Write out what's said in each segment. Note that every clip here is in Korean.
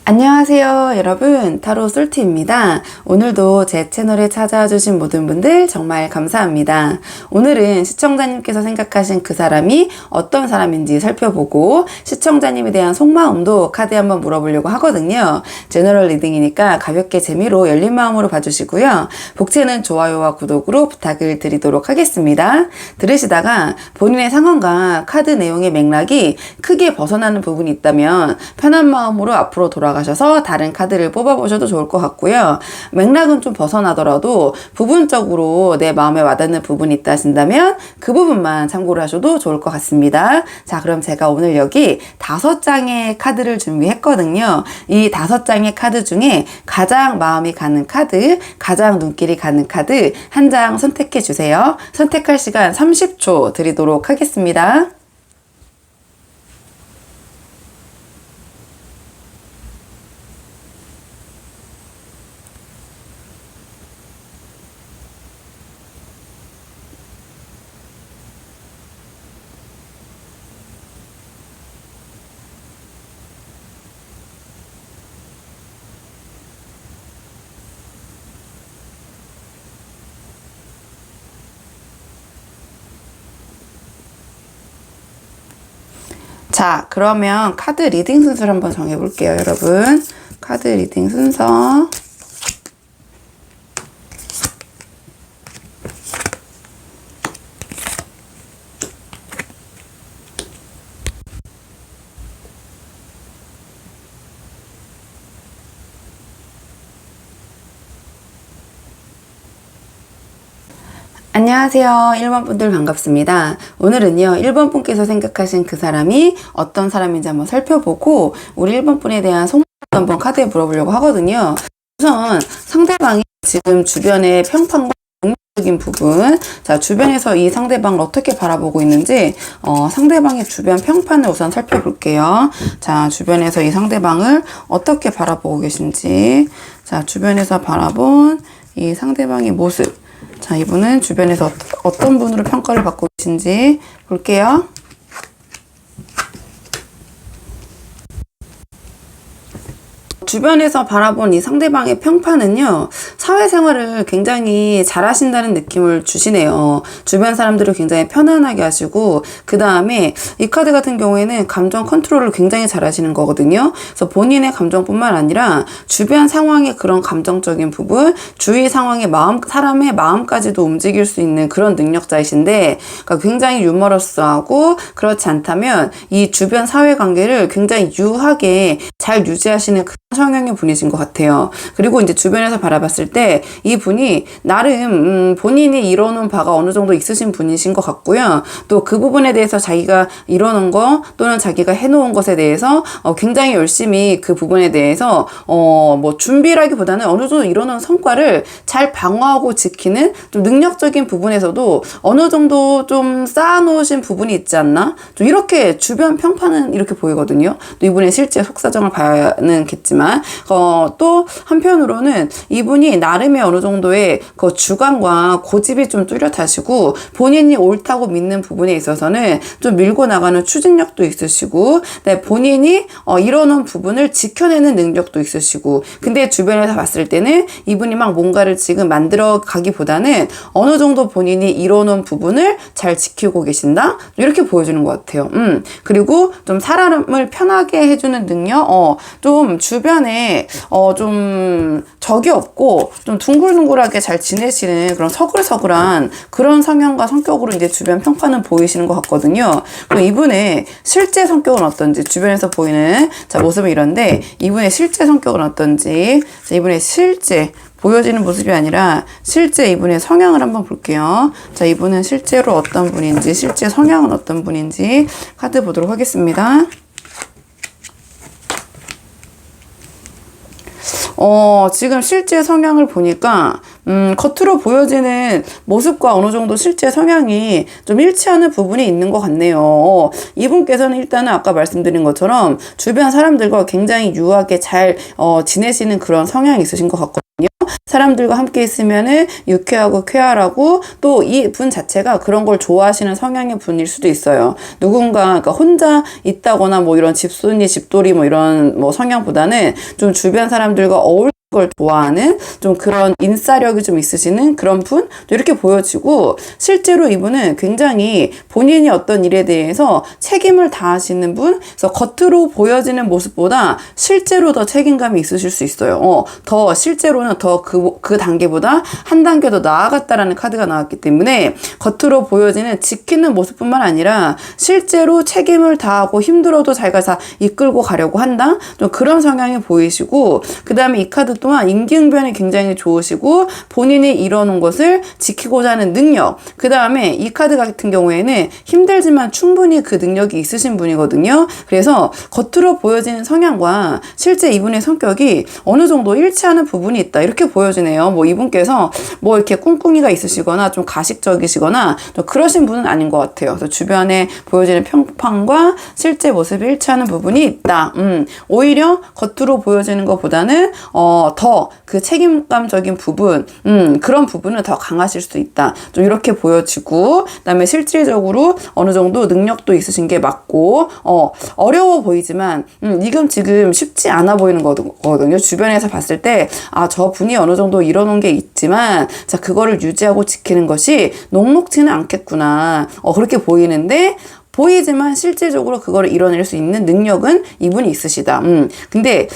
안녕하세요 여러분, 타로 솔티입니다. 오늘도 제 채널에 찾아와 주신 모든 분들 정말 감사합니다. 오늘은 시청자님께서 생각하신 그 사람이 어떤 사람인지 살펴보고 시청자님에 대한 속마음도 카드에 한번 물어보려고 하거든요. 제너럴 리딩이니까 가볍게 재미로 열린 마음으로 봐주시고요. 복채는 좋아요와 구독으로 부탁을 드리도록 하겠습니다. 들으시다가 본인의 상황과 카드 내용의 맥락이 크게 벗어나는 부분이 있다면 편한 마음으로 앞으로 돌아가셔서 다른 카드를 뽑아보셔도 좋을 것 같고요. 맥락은 좀 벗어나더라도 부분적으로 내 마음에 와닿는 부분이 있다 하신다면 그 부분만 참고를 하셔도 좋을 것 같습니다. 자, 그럼 제가 오늘 여기 5장의 카드를 준비했거든요. 이 5장의 카드 중에 가장 마음이 가는 카드, 가장 눈길이 가는 카드 한 장 선택해 주세요. 선택할 시간 30초 드리도록 하겠습니다. 자, 그러면 카드 리딩 순서를 한번 정해볼게요, 여러분. 카드 리딩 순서. 안녕하세요. 1번 분들 반갑습니다. 오늘은요, 1번 분께서 생각하신 그 사람이 어떤 사람인지 한번 살펴보고 우리 1번 분에 대한 속마음 한번 카드에 물어보려고 하거든요. 우선 상대방이 지금 주변의 평판과 긍정적인 부분, 자, 주변에서 이 상대방을 어떻게 바라보고 있는지 상대방의 주변 평판을 우선 살펴볼게요. 자, 주변에서 이 상대방을 어떻게 바라보고 계신지, 자, 주변에서 바라본 이 상대방의 모습, 자, 이분은 주변에서 어떤 분으로 평가를 받고 계신지 볼게요. 주변에서 바라본 이 상대방의 평판은요, 사회생활을 굉장히 잘하신다는 느낌을 주시네요. 주변 사람들을 굉장히 편안하게 하시고, 그 다음에 이 카드 같은 경우에는 감정 컨트롤을 굉장히 잘하시는 거거든요. 그래서 본인의 감정뿐만 아니라 주변 상황의 그런 감정적인 부분, 주위 상황의 마음, 사람의 마음까지도 움직일 수 있는 그런 능력자이신데, 그러니까 굉장히 유머러스하고, 그렇지 않다면 이 주변 사회관계를 굉장히 유하게 잘 유지하시는 그런 성향의 분이신 것 같아요. 그리고 이제 주변에서 바라봤을 때 이분이 나름 본인이 이뤄놓은 바가 어느 정도 있으신 분이신 것 같고요. 또 그 부분에 대해서 자기가 이뤄놓은 거 또는 자기가 해놓은 것에 대해서 굉장히 열심히 그 부분에 대해서 뭐 준비라기보다는 어느 정도 이뤄놓은 성과를 잘 방어하고 지키는 좀 능력적인 부분에서도 어느 정도 좀 쌓아놓으신 부분이 있지 않나? 좀 이렇게 주변 평판은 이렇게 보이거든요. 또 이분의 실제 속사정을 봐야겠지만 또 한편으로는 이분이 나름의 어느 정도의 그 주관과 고집이 좀 뚜렷하시고 본인이 옳다고 믿는 부분에 있어서는 좀 밀고 나가는 추진력도 있으시고, 네, 본인이 이뤄놓은 부분을 지켜내는 능력도 있으시고, 근데 주변에서 봤을 때는 이분이 막 뭔가를 지금 만들어 가기보다는 어느 정도 본인이 이뤄놓은 부분을 잘 지키고 계신다? 이렇게 보여주는 것 같아요. 그리고 좀 사람을 편하게 해주는 능력, 좀 주변에 좀 적이 없고 좀 둥글둥글하게 잘 지내시는 그런 서글서글한 그런 성향과 성격으로 이제 주변 평판은 보이시는 것 같거든요. 그리고 이분의 실제 성격은 어떤지, 주변에서 보이는 자 모습은 이런데 이분의 실제 성격은 어떤지, 자, 이분의 실제 보여지는 모습이 아니라 실제 이분의 성향을 한번 볼게요. 자, 이분은 실제로 어떤 분인지, 실제 성향은 어떤 분인지 카드 보도록 하겠습니다. 지금 실제 성향을 보니까 겉으로 보여지는 모습과 어느 정도 실제 성향이 좀 일치하는 부분이 있는 것 같네요. 이분께서는 일단은 아까 말씀드린 것처럼 주변 사람들과 굉장히 유하게 잘 지내시는 그런 성향이 있으신 것 같거든요. 사람들과 함께 있으면은 유쾌하고 쾌활하고 또 이 분 자체가 그런 걸 좋아하시는 성향의 분일 수도 있어요. 누군가 그러니까 혼자 있다거나 뭐 이런 집순이 집돌이 뭐 이런 뭐 성향보다는 좀 주변 사람들과 걸 좋아하는 좀 그런 인싸력이 좀 있으시는 그런 분 이렇게 보여지고, 실제로 이분은 굉장히 본인이 어떤 일에 대해서 책임을 다하시는 분, 그래서 겉으로 보여지는 모습보다 실제로 더 책임감이 있으실 수 있어요. 더 실제로는 더 그 단계보다 한 단계 더 나아갔다라는 카드가 나왔기 때문에 겉으로 보여지는 지키는 모습뿐만 아니라 실제로 책임을 다하고 힘들어도 자기가 다 이끌고 가려고 한다, 좀 그런 성향이 보이시고, 그 다음에 이 카드 또한 임기응변이 굉장히 좋으시고 본인이 이뤄놓은 것을 지키고자 하는 능력, 그 다음에 이 카드 같은 경우에는 힘들지만 충분히 그 능력이 있으신 분이거든요. 그래서 겉으로 보여지는 성향과 실제 이분의 성격이 어느 정도 일치하는 부분이 있다, 이렇게 보여지네요. 뭐 이분께서 뭐 이렇게 꿍꿍이가 있으시거나 좀 가식적이시거나 좀 그러신 분은 아닌 것 같아요. 그래서 주변에 보여지는 평판과 실제 모습이 일치하는 부분이 있다. 오히려 겉으로 보여지는 것보다는 더 그 책임감적인 부분, 그런 부분은 더 강하실 수 있다, 좀 이렇게 보여지고, 그다음에 실질적으로 어느 정도 능력도 있으신 게 맞고, 어려워 보이지만 지금 쉽지 않아 보이는 거거든요. 주변에서 봤을 때 저 분이 어느 정도 이뤄놓은 게 있지만 자 그거를 유지하고 지키는 것이 녹록지는 않겠구나, 그렇게 보이지만 실질적으로 그거를 이뤄낼 수 있는 능력은 이분이 있으시다. 근데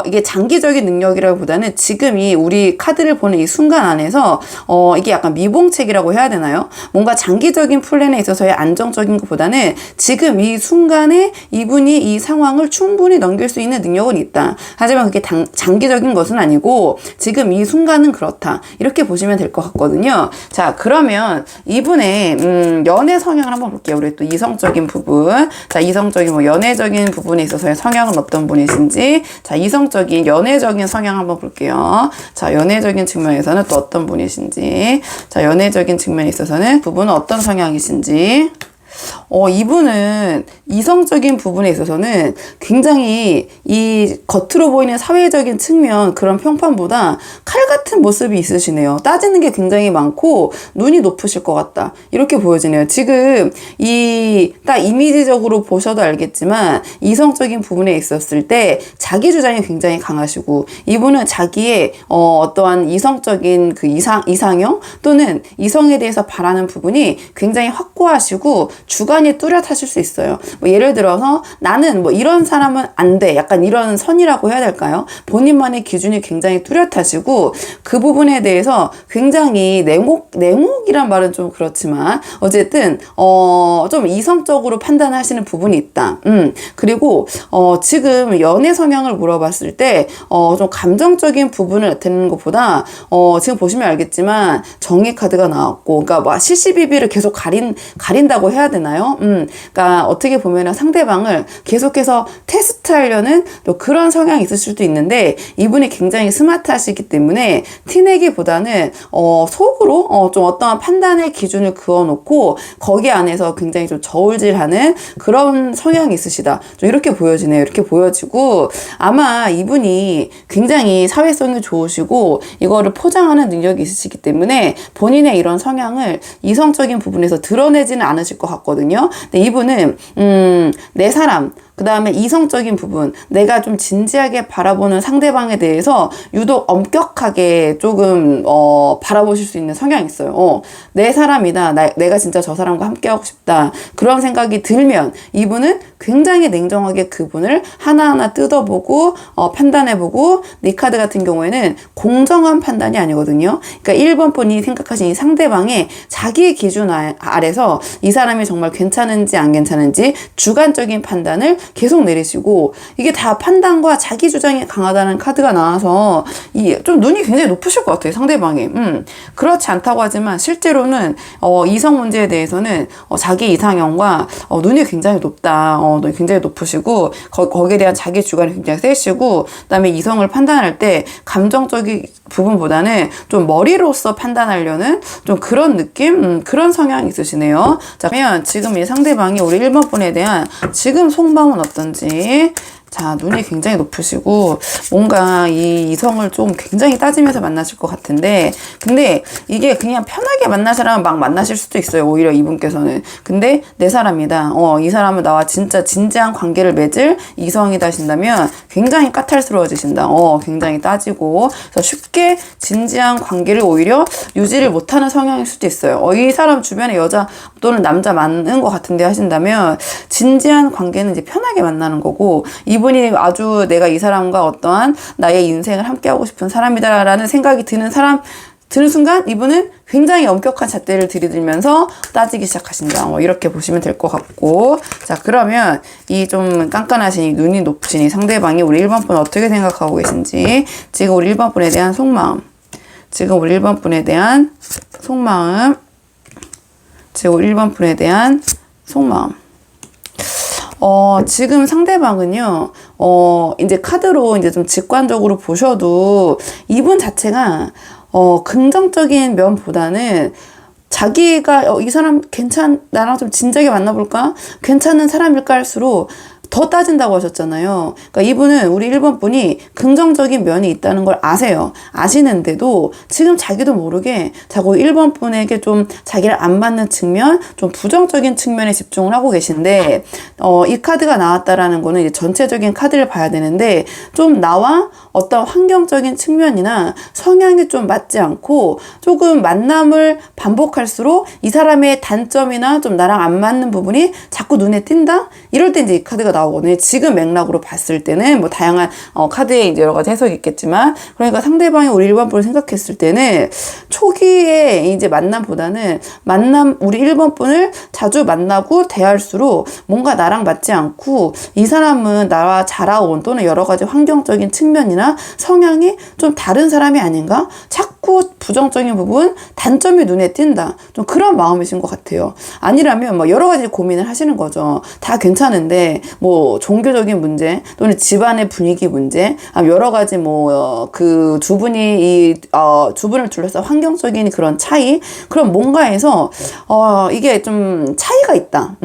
이게 장기적인 능력이라기보다는 지금 이 우리 카드를 보는 이 순간 안에서 이게 약간 미봉책이라고 해야 되나요? 뭔가 장기적인 플랜에 있어서의 안정적인 것보다는 지금 이 순간에 이분이 이 상황을 충분히 넘길 수 있는 능력은 있다. 하지만 그게 장기적인 것은 아니고 지금 이 순간은 그렇다, 이렇게 보시면 될 것 같거든요. 자, 그러면 이분의 연애 성향을 한번 볼게요. 우리 또 이성적인 부분. 자, 이성적인 뭐 연애적인 부분에 있어서의 성향은 어떤 분이신지, 자, 이성적인 연애적인 성향 한번 볼게요. 자, 연애적인 측면에서는 또 어떤 분이신지, 자, 연애적인 측면에 있어서는 부분은 어떤 성향이신지. 이분은 이성적인 부분에 있어서는 굉장히 이 겉으로 보이는 사회적인 측면 그런 평판보다 칼 같은 모습이 있으시네요. 따지는 게 굉장히 많고 눈이 높으실 것 같다, 이렇게 보여지네요. 지금 딱 이미지적으로 보셔도 알겠지만 이성적인 부분에 있었을 때 자기 주장이 굉장히 강하시고, 이분은 자기의 어떠한 이성적인 그 이상형 또는 이성에 대해서 바라는 부분이 굉장히 확고하시고 주관이 뚜렷하실 수 있어요. 뭐 예를 들어서 나는 뭐 이런 사람은 안 돼, 약간 이런 선이라고 해야 될까요? 본인만의 기준이 굉장히 뚜렷하시고 그 부분에 대해서 굉장히 냉혹이란 말은 좀 그렇지만 어쨌든 좀 이성적으로 판단하시는 부분이 있다. 그리고 지금 연애 성향을 물어봤을 때 좀 감정적인 부분을 나타내는 것보다 지금 보시면 알겠지만 정의 카드가 나왔고, 그러니까 뭐 시시비비를 계속 가린다고 해야 되나요? 그러니까 어떻게 보면 상대방을 계속해서 테스트하려는 또 그런 성향이 있을 수도 있는데, 이분이 굉장히 스마트하시기 때문에 티내기보다는 속으로 좀 어떠한 판단의 기준을 그어놓고 거기 안에서 굉장히 좀 저울질하는 그런 성향이 있으시다, 좀 이렇게 보여지네요. 이렇게 보여지고, 아마 이분이 굉장히 사회성이 좋으시고 이거를 포장하는 능력이 있으시기 때문에 본인의 이런 성향을 이성적인 부분에서 드러내지는 않으실 것 같거든요. 근데 이분은 내 사람, 그 다음에 이성적인 부분, 내가 좀 진지하게 바라보는 상대방에 대해서 유독 엄격하게 조금 바라보실 수 있는 성향이 있어요. 내 사람이다, 내가 진짜 저 사람과 함께하고 싶다, 그런 생각이 들면 이분은 굉장히 냉정하게 그분을 하나하나 뜯어보고 판단해보고, 네 카드 같은 경우에는 공정한 판단이 아니거든요. 그러니까 1번 분이 생각하신 이 상대방의 자기의 기준 아래서 이 사람이 정말 괜찮은지 안 괜찮은지 주관적인 판단을 계속 내리시고, 이게 다 판단과 자기 주장이 강하다는 카드가 나와서 좀 눈이 굉장히 높으실 것 같아요, 상대방이. 그렇지 않다고 하지만 실제로는 이성 문제에 대해서는 자기 이상형과 눈이 굉장히 높다, 굉장히 높으시고 거기에 대한 자기 주관이 굉장히 세시고, 그 다음에 이성을 판단할 때 감정적인 부분보다는 좀 머리로서 판단하려는 좀 그런 느낌, 그런 성향이 있으시네요. 자, 그러면 지금 이 상대방이 우리 1번 분에 대한 지금 속마음은 어떤지, 자, 눈이 굉장히 높으시고 뭔가 이 이성을 좀 굉장히 따지면서 만나실 것 같은데, 근데 이게 그냥 편하게 만날 사람은 막 만나실 수도 있어요. 오히려 이분께서는. 근데 내 사람이다. 이 사람은 나와 진짜 진지한 관계를 맺을 이성이다 하신다면 굉장히 까탈스러워지신다. 굉장히 따지고, 그래서 쉽게 진지한 관계를 오히려 유지를 못하는 성향일 수도 있어요. 이 사람 주변에 여자 또는 남자 많은 것 같은데 하신다면 진지한 관계는 이제 편하게 만나는 거고, 이분이 아주 내가 이 사람과 어떠한 나의 인생을 함께하고 싶은 사람이다라는 생각이 드는 순간 이분은 굉장히 엄격한 잣대를 들이들면서 따지기 시작하신다. 이렇게 보시면 될 것 같고, 자, 그러면 이 좀 깐깐하신 이 눈이 높으신 이 상대방이 우리 1번 분 어떻게 생각하고 계신지, 지금 우리 1번 분에 대한 속마음, 지금 우리 1번 분에 대한 속마음, 지금 우리 1번 분에 대한 속마음. 지금 상대방은요, 이제 카드로 이제 좀 직관적으로 보셔도 이분 자체가, 긍정적인 면보다는 자기가, 이 사람 나랑 좀 진작에 만나볼까? 괜찮은 사람일까 할수록 더 따진다고 하셨잖아요. 그러니까 이분은 우리 1번 분이 긍정적인 면이 있다는 걸 아세요. 아시는데도 지금 자기도 모르게 자꾸 1번 분에게 좀 자기를 안 맞는 측면, 좀 부정적인 측면에 집중을 하고 계신데, 이 카드가 나왔다라는 거는 이제 전체적인 카드를 봐야 되는데, 좀 나와 어떤 환경적인 측면이나 성향이 좀 맞지 않고 조금 만남을 반복할수록 이 사람의 단점이나 좀 나랑 안 맞는 부분이 자꾸 눈에 띈다? 이럴 때 이제 이 카드가 나오거든요. 지금 맥락으로 봤을 때는 뭐 다양한 카드에 이제 여러 가지 해석이 있겠지만, 그러니까 상대방이 우리 1번 분을 생각했을 때는 초기에 이제 만남보다는 우리 1번 분을 자주 만나고 대할수록 뭔가 나랑 맞지 않고 이 사람은 나와 자라온 또는 여러 가지 환경적인 측면이나 성향이 좀 다른 사람이 아닌가? 자꾸 부정적인 부분, 단점이 눈에 띈다. 좀 그런 마음이신 것 같아요. 아니라면 뭐 여러 가지 고민을 하시는 거죠. 다 괜찮은데 뭐 종교적인 문제 또는 집안의 분위기 문제, 여러 가지 그 두 분이 두 분을 둘러싼 환경적인 그런 차이, 그런 뭔가에서 이게 좀 차이가 있다.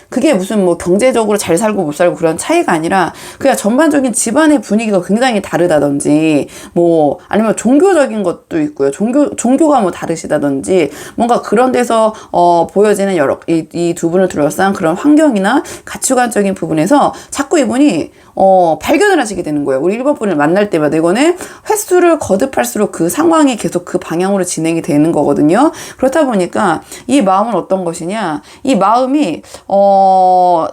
그게 무슨 뭐 경제적으로 잘 살고 못 살고 그런 차이가 아니라 그냥 전반적인 집안의 분위기가 굉장히 다르다든지, 뭐 아니면 종교적인 것도 있고요. 종교가 뭐 다르시다든지, 뭔가 그런 데서 보여지는 이 두 분을 둘러싼 그런 환경이나 가치관적인 부분에서 자꾸 이분이 발견을 하시게 되는 거예요. 우리 1번 분을 만날 때마다 이거는 횟수를 거듭할수록 그 상황이 계속 그 방향으로 진행이 되는 거거든요. 그렇다 보니까 이 마음은 어떤 것이냐, 이 마음이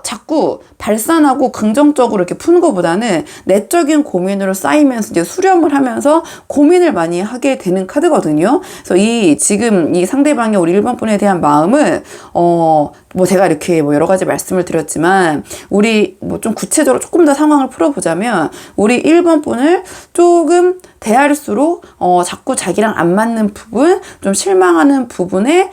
자꾸 발산하고 긍정적으로 이렇게 푸는 것보다는 내적인 고민으로 쌓이면서 이제 수렴을 하면서 고민을 많이 하게 되는 카드거든요. 그래서 지금 이 상대방의 우리 1번 분에 대한 마음은 뭐 제가 이렇게 뭐 여러 가지 말씀을 드렸지만, 우리 뭐 좀 구체적으로 조금 더 상황을 풀어보자면, 우리 1번 분을 조금 대할수록 자꾸 자기랑 안 맞는 부분, 좀 실망하는 부분에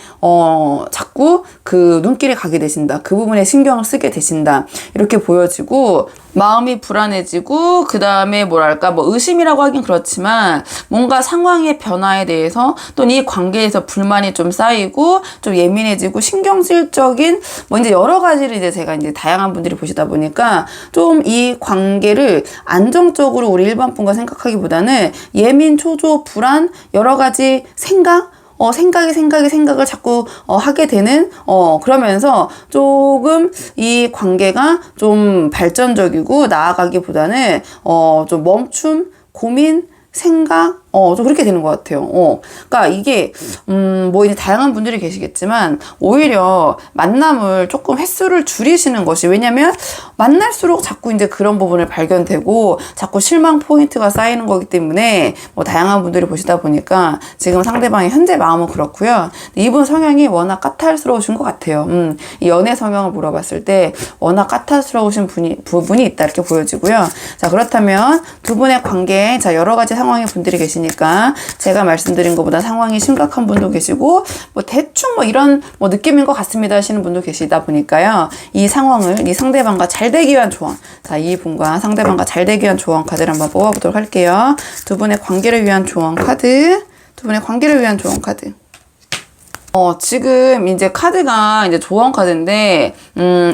자꾸 그 눈길이 가게 되신다. 그 부분에 신경을 쓰게 되신다. 이렇게 보여지고, 마음이 불안해지고, 그 다음에 뭐랄까, 뭐 의심이라고 하긴 그렇지만 뭔가 상황의 변화에 대해서 또는 이 관계에서 불만이 좀 쌓이고 좀 예민해지고 신경질적인 뭐 이제 여러 가지를 이제 제가 이제 다양한 분들이 보시다 보니까 좀 이 관계를 안정적으로 우리 1번 분과 생각하기보다는 예민, 초조, 불안, 여러 가지 생각을 자꾸 하게 되는, 그러면서 조금 이 관계가 좀 발전적이고 나아가기보다는 좀 멈춤, 고민, 생각, 좀 그렇게 되는 것 같아요. 그러니까 이게, 뭐 이제 다양한 분들이 계시겠지만, 오히려 만남을 조금 횟수를 줄이시는 것이, 왜냐면 만날수록 자꾸 이제 그런 부분을 발견되고, 자꾸 실망 포인트가 쌓이는 거기 때문에, 뭐 다양한 분들이 보시다 보니까, 지금 상대방의 현재 마음은 그렇고요. 이분 성향이 워낙 까탈스러우신 것 같아요. 이 연애 성향을 물어봤을 때, 워낙 까탈스러우신 부분이 있다, 이렇게 보여지고요. 자, 그렇다면 두 분의 관계에, 자, 여러 가지 상황의 분들이 계시니까, 제가 말씀드린 것보다 상황이 심각한 분도 계시고, 뭐 대충 뭐 이런 뭐 느낌인 것 같습니다 하시는 분도 계시다 보니까요. 이 상황을 이 상대방과 잘 되기 위한 조언, 자, 이 분과 상대방과 잘 되기 위한 조언 카드를 한번 뽑아보도록 할게요. 두 분의 관계를 위한 조언 카드, 두 분의 관계를 위한 조언 카드. 지금 이제 카드가 이제 조언 카드인데,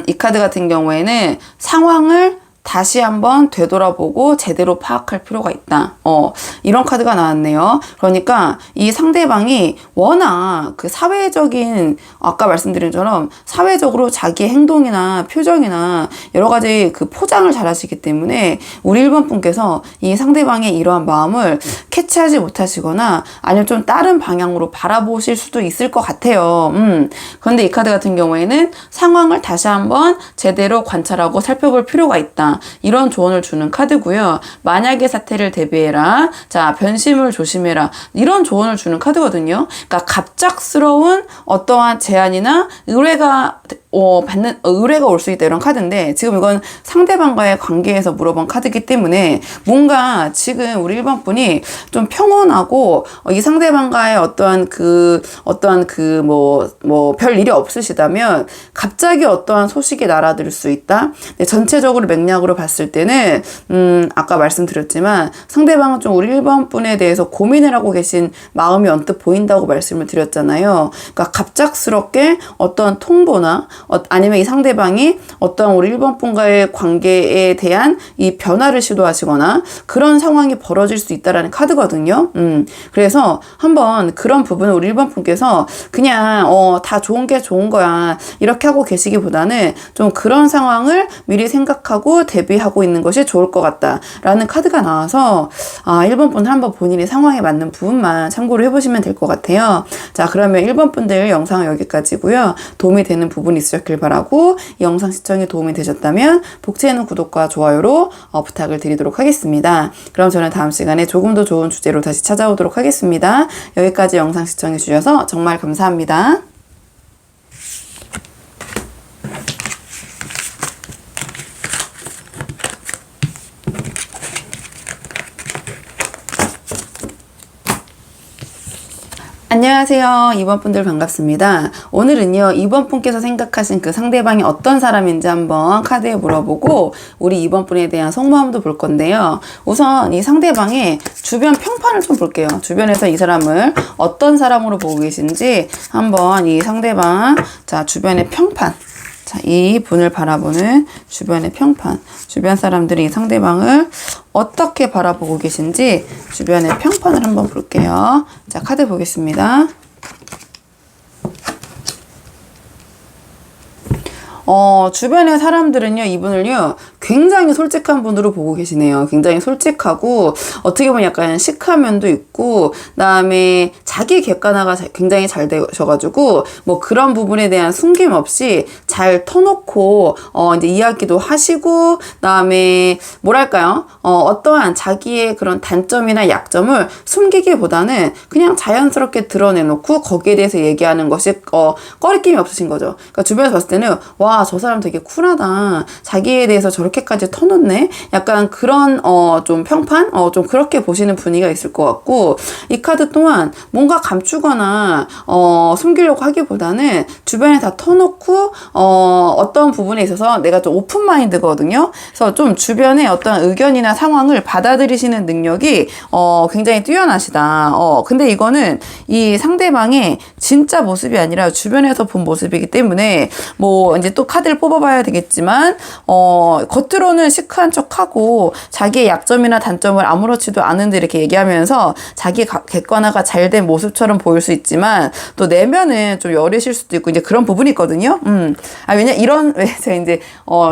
이 카드 같은 경우에는 상황을 다시 한번 되돌아보고 제대로 파악할 필요가 있다. 이런 카드가 나왔네요. 그러니까 이 상대방이 워낙 그 사회적인, 아까 말씀드린 것처럼 사회적으로 자기의 행동이나 표정이나 여러 가지 그 포장을 잘 하시기 때문에 우리 1번 분께서 이 상대방의 이러한 마음을 캐치하지 못하시거나 아니면 좀 다른 방향으로 바라보실 수도 있을 것 같아요. 그런데 이 카드 같은 경우에는 상황을 다시 한번 제대로 관찰하고 살펴볼 필요가 있다. 이런 조언을 주는 카드고요. 만약의 사태를 대비해라. 자, 변심을 조심해라. 이런 조언을 주는 카드거든요. 그러니까 갑작스러운 어떠한 제안이나 의뢰가 올 수 있다 이런 카드인데, 지금 이건 상대방과의 관계에서 물어본 카드이기 때문에 뭔가 지금 우리 1번 분이 좀 평온하고 이 상대방과의 어떠한 별 일이 없으시다면 갑자기 어떠한 소식이 날아들 수 있다. 근데 전체적으로 맥락으로 봤을 때는 아까 말씀드렸지만 상대방은 좀 우리 1번 분에 대해서 고민을 하고 계신 마음이 언뜻 보인다고 말씀을 드렸잖아요. 그러니까 갑작스럽게 어떤 통보나 아니면 이 상대방이 어떤 우리 1번 분과의 관계에 대한 이 변화를 시도하시거나 그런 상황이 벌어질 수 있다라는 카드거든요. 그래서 한번 그런 부분을 우리 1번 분께서 그냥 다 좋은 게 좋은 거야 이렇게 하고 계시기보다는 좀 그런 상황을 미리 생각하고 대비하고 있는 것이 좋을 것 같다라는 카드가 나와서 1번 분은 한번 본인의 상황에 맞는 부분만 참고를 해보시면 될 것 같아요. 자, 그러면 1번 분들 영상은 여기까지고요. 도움이 되는 부분이 있으셨길 바라고, 이 영상 시청에 도움이 되셨다면 복채에는 구독과 좋아요로 부탁을 드리도록 하겠습니다. 그럼 저는 다음 시간에 조금 더 좋은 주제로 다시 찾아오도록 하겠습니다. 여기까지 영상 시청해 주셔서 정말 감사합니다. 안녕하세요. 2번 분들 반갑습니다. 오늘은요, 2번 분께서 생각하신 그 상대방이 어떤 사람인지 한번 카드에 물어보고 우리 2번 분에 대한 속마음도 볼 건데요. 우선 이 상대방의 주변 평판을 좀 볼게요. 주변에서 이 사람을 어떤 사람으로 보고 계신지 한번 이 상대방, 자, 주변의 평판. 자, 이 분을 바라보는 주변의 평판. 주변 사람들이 이 상대방을 어떻게 바라보고 계신지 주변의 평판을 한번 볼게요. 자, 카드 보겠습니다. 주변의 사람들은요, 이분을요, 굉장히 솔직한 분으로 보고 계시네요. 굉장히 솔직하고, 어떻게 보면 약간 시크한 면도 있고, 그다음에 자기 객관화가 굉장히 잘 되셔가지고, 뭐 그런 부분에 대한 숨김 없이 잘 터놓고, 이제 이야기도 하시고, 그다음에 뭐랄까요? 어떠한 자기의 그런 단점이나 약점을 숨기기보다는 그냥 자연스럽게 드러내놓고, 거기에 대해서 얘기하는 것이, 꺼리낌이 없으신 거죠. 그러니까 주변에서 봤을 때는, 와, 저 사람 되게 쿨하다. 자기에 대해서 저렇게까지 터놓네. 약간 그런 좀 평판? 좀 그렇게 보시는 분위기가 있을 것 같고, 이 카드 또한 뭔가 감추거나 숨기려고 하기보다는 주변에 다 터놓고 어떤 부분에 있어서 내가 좀 오픈 마인드거든요. 그래서 좀 주변의 어떤 의견이나 상황을 받아들이시는 능력이 굉장히 뛰어나시다. 근데 이거는 이 상대방의 진짜 모습이 아니라 주변에서 본 모습이기 때문에 뭐 이제 또 카드를 뽑아봐야 되겠지만 겉으로는 시크한 척하고 자기의 약점이나 단점을 아무렇지도 않은데 이렇게 얘기하면서 자기 객관화가 잘 된 모습처럼 보일 수 있지만 또 내면은 좀 여리실 수도 있고 이제 그런 부분이 있거든요. 왜냐 제가 이제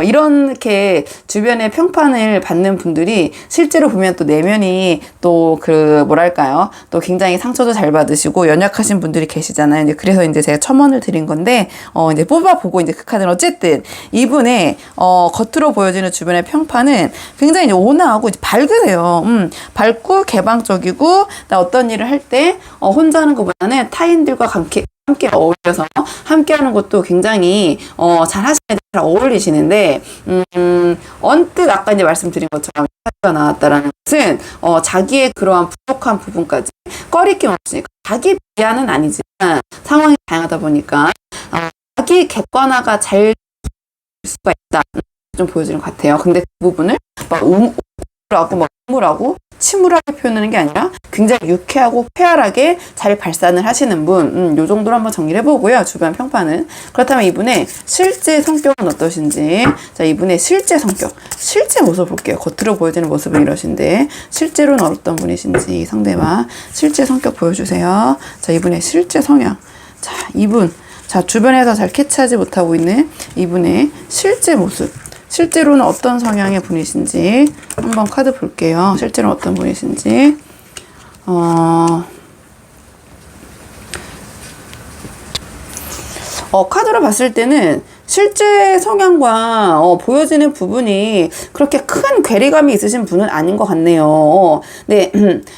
이렇게 주변의 평판을 받는 분들이 실제로 보면 또 내면이 또 그 뭐랄까요, 또 굉장히 상처도 잘 받으시고 연약하신 분들이 계시잖아요. 이제 그래서 이제 제가 첨언을 드린 건데 이제 뽑아보고 이제 그 카드는 어쨌든 이분의 겉으로 보여지는 주변의 평판은 굉장히 이제 온화하고 이제 밝으세요. 밝고 개방적이고, 나 어떤 일을 할 때 혼자 하는 것보다는 타인들과 함께 어울려서 함께 하는 것도 굉장히 잘 하시는, 잘 어울리시는데, 언뜻 아까 이제 말씀드린 것처럼 카드가 나왔다라는 것은 자기의 그러한 부족한 부분까지 꺼리낌 없으니까, 자기 비하는 아니지만 상황이 다양하다 보니까 자기 객관화가 잘 수가 있다 좀 보여지는 것 같아요. 근데 그 부분을 막 우물하고 막 우물하고 침울하게 표현하는 게 아니라 굉장히 유쾌하고 쾌활하게 잘 발산을 하시는 분, 요 정도로 한번 정리를 해보고요. 주변 평판은. 그렇다면 이분의 실제 성격은 어떠신지. 자, 이분의 실제 성격, 실제 모습 볼게요. 겉으로 보여지는 모습은 이러신데 실제로는 어떤 분이신지 상대방 실제 성격 보여주세요. 자, 이분의 실제 성향. 자, 이분. 자, 주변에서 잘 캐치하지 못하고 있는 이분의 실제 모습. 실제로는 어떤 성향의 분이신지 한번 카드 볼게요. 실제로는 어떤 분이신지. 카드로 봤을 때는 실제 성향과 보여지는 부분이 그렇게 큰 괴리감이 있으신 분은 아닌 것 같네요. 네,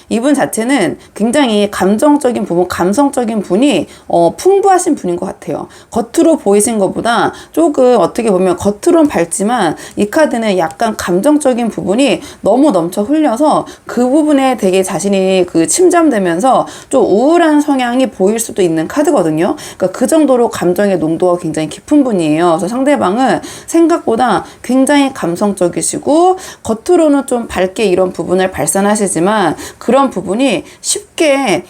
이분 자체는 굉장히 감정적인 부분, 감성적인 분이 풍부하신 분인 것 같아요. 겉으로 보이신 것보다 조금 어떻게 보면 겉으로는 밝지만 이 카드는 약간 감정적인 부분이 너무 넘쳐 흘려서 그 부분에 되게 자신이 그 침잠되면서 좀 우울한 성향이 보일 수도 있는 카드거든요. 그러니까 그 정도로 감정의 농도가 굉장히 깊은 분이에요. 그래서 상대방은 생각보다 굉장히 감성적이시고 겉으로는 좀 밝게 이런 부분을 발산하시지만 그런 부분이 쉽게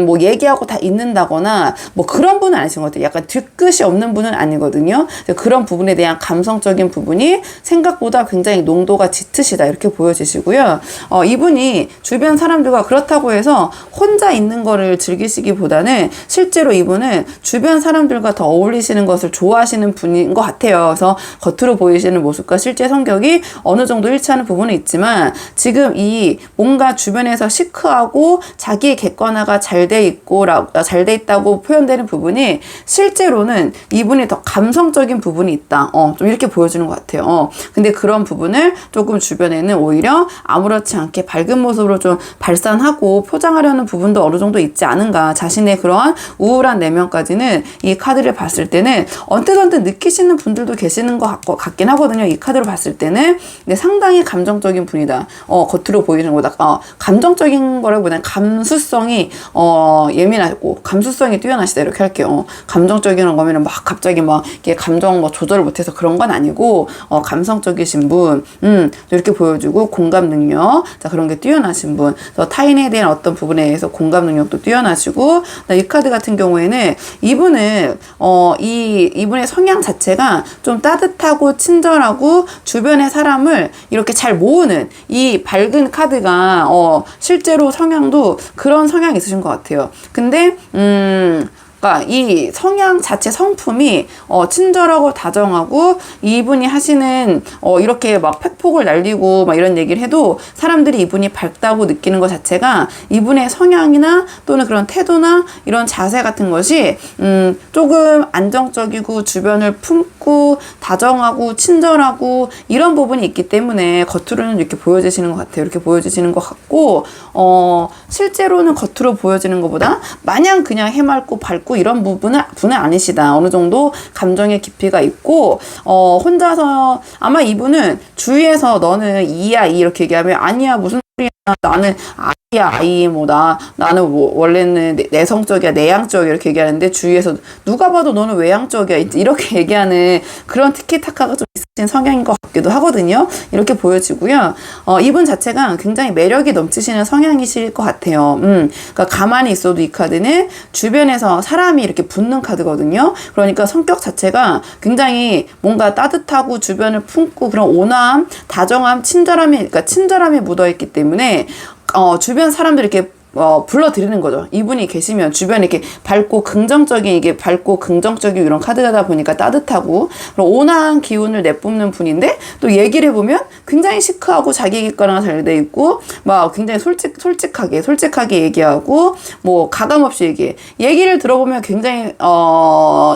뭐 얘기하고 다 잊는다거나 뭐 그런 분은 아니신 것 같아요. 약간 뒤끝이 없는 분은 아니거든요. 그런 부분에 대한 감성적인 부분이 생각보다 굉장히 농도가 짙으시다 이렇게 보여지시고요. 이분이 주변 사람들과 그렇다고 해서 혼자 있는 거를 즐기시기보다는 실제로 이분은 주변 사람들과 더 어울리시는 것을 좋아하시는 분인 것 같아요. 그래서 겉으로 보이시는 모습과 실제 성격이 어느 정도 일치하는 부분은 있지만 지금 이 뭔가 주변에서 시크하고 자기의 객관화가 잘 돼 있고 잘 돼 있다고 표현되는 부분이 실제로는 이분이 더 감성적인 부분이 있다. 좀 이렇게 보여주는 것 같아요. 근데 그런 부분을 조금 주변에는 오히려 아무렇지 않게 밝은 모습으로 좀 발산하고 포장하려는 부분도 어느 정도 있지 않은가. 자신의 그러한 우울한 내면까지는 이 카드를 봤을 때는 언뜻 느끼시는 분들도 계시는 것 같긴 하거든요. 이 카드로 봤을 때는. 근데 상당히 감정적인 분이다. 겉으로 보이는 거다. 감정적인 거라기보다는 감수성이 예민하고 감수성이 뛰어나시다 이렇게 할게요. 감정적인 거면은 막 갑자기 막 이게 감정 뭐 조절을 못해서 그런 건 아니고 감성적이신 분, 이렇게 보여주고 공감 능력, 자 그런 게 뛰어나신 분, 타인에 대한 어떤 부분에 의해서 공감 능력도 뛰어나시고, 이 카드 같은 경우에는 이분은 이분의 성향 자체가 좀 따뜻하고 친절하고 주변의 사람을 이렇게 잘 모으는 이 밝은 카드가 실제로 성향도 그런 성향이 있으신 것 같아요. 근데 그러니까 이 성향 자체 성품이 친절하고 다정하고 이분이 하시는 이렇게 막 팩폭을 날리고 막 이런 얘기를 해도 사람들이 이분이 밝다고 느끼는 것 자체가 이분의 성향이나 또는 그런 태도나 이런 자세 같은 것이 조금 안정적이고 주변을 품고 다정하고 친절하고 이런 부분이 있기 때문에 겉으로는 이렇게 보여지시는 것 같아요. 이렇게 보여지시는 것 같고 실제로는 겉으로 보여지는 것보다 마냥 그냥 해맑고 밝고 이런 부분은 아니시다. 어느 정도 감정의 깊이가 있고 혼자서 아마 이분은 주위에서 너는 이야 이 이렇게 얘기하면 아니야 무슨 소리야 나는 아이야 아이 뭐 나는 뭐 원래는 내성적이야 내향적이야 이렇게 얘기하는데 주위에서 누가 봐도 너는 외향적이야 이렇게 얘기하는 그런 티키타카가 좀 있으신 성향인 것 같기도 하거든요. 이렇게 보여지고요. 이분 자체가 굉장히 매력이 넘치시는 성향이실 것 같아요. 그러니까 가만히 있어도 이 카드는 주변에서 사람이 이렇게 붙는 카드거든요. 그러니까 성격 자체가 굉장히 뭔가 따뜻하고 주변을 품고 그런 온화함, 다정함, 그러니까 친절함이 묻어있기 때문에 주변 사람들이 이렇게 불러들이는 거죠. 이분이 계시면 주변에 이렇게 밝고 긍정적인 이런 카드다 보니까 따뜻하고 온화한 기운을 내뿜는 분인데 또 얘기를 해보면 굉장히 시크하고 자기 객관화가 잘 돼 있고 막 굉장히 솔직하게 얘기하고 뭐 가감없이 얘기를 들어보면 굉장히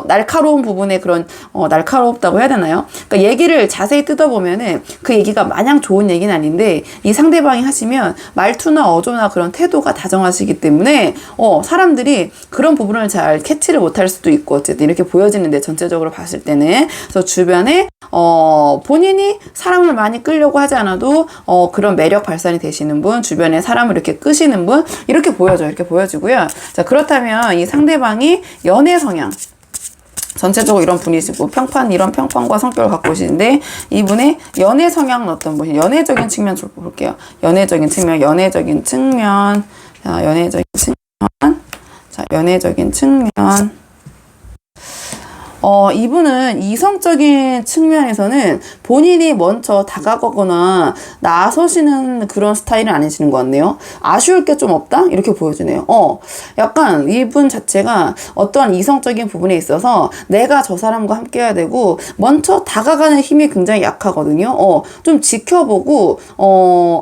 날카로운 부분에 그런 날카롭다고 해야 되나요? 그러니까 얘기를 자세히 뜯어보면은 그 얘기가 마냥 좋은 얘기는 아닌데 이 상대방이 하시면 말투나 어조나 그런 태도가 다정하시기 때문에 사람들이 그런 부분을 잘 캐치를 못할 수도 있고 어쨌든 이렇게 보여지는데 전체적으로 봤을 때는 그래서 주변에 본인이 사람을 많이 끌려고 하지 않아도 그런 매력 발산이 되시는 분, 주변에 사람을 이렇게 끄시는 분 이렇게 보여지고요. 자 그렇다면 이 상대방이 연애 성향 전체적으로 이런 분이시고 이런 평판과 성격을 갖고 계시는데 이분의 연애 성향은 어떤 분이 연애적인 측면 좀 볼게요. 연애적인 측면. 자, 연애적인 측면. 이분은 이성적인 측면에서는 본인이 먼저 다가가거나 나서시는 그런 스타일은 아니시는 것 같네요. 아쉬울 게 좀 없다? 이렇게 보여지네요. 약간 이분 자체가 어떠한 이성적인 부분에 있어서 내가 저 사람과 함께 해야 되고 먼저 다가가는 힘이 굉장히 약하거든요. 좀 지켜보고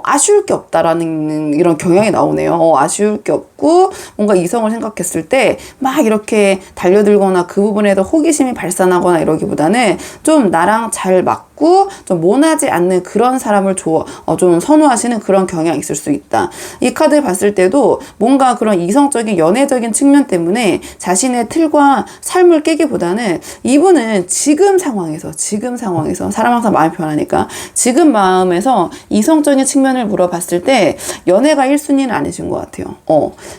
아쉬울 게 없다라는 이런 경향이 나오네요. 아쉬울 게 없고 뭔가 이성을 생각했을 때 막 이렇게 달려들거나 그 부분에도 호기심이 발산하거나 이러기보다는 좀 나랑 잘 맞고 좀 모나지 않는 그런 사람을 좀 선호하시는 그런 경향이 있을 수 있다. 이 카드를 봤을 때도 뭔가 그런 이성적인 연애적인 측면 때문에 자신의 틀과 삶을 깨기보다는 이분은 지금 상황에서 사람 항상 마음이 변하니까 지금 마음에서 이성적인 측면을 물어봤을 때 연애가 1순위는 아니신 것 같아요.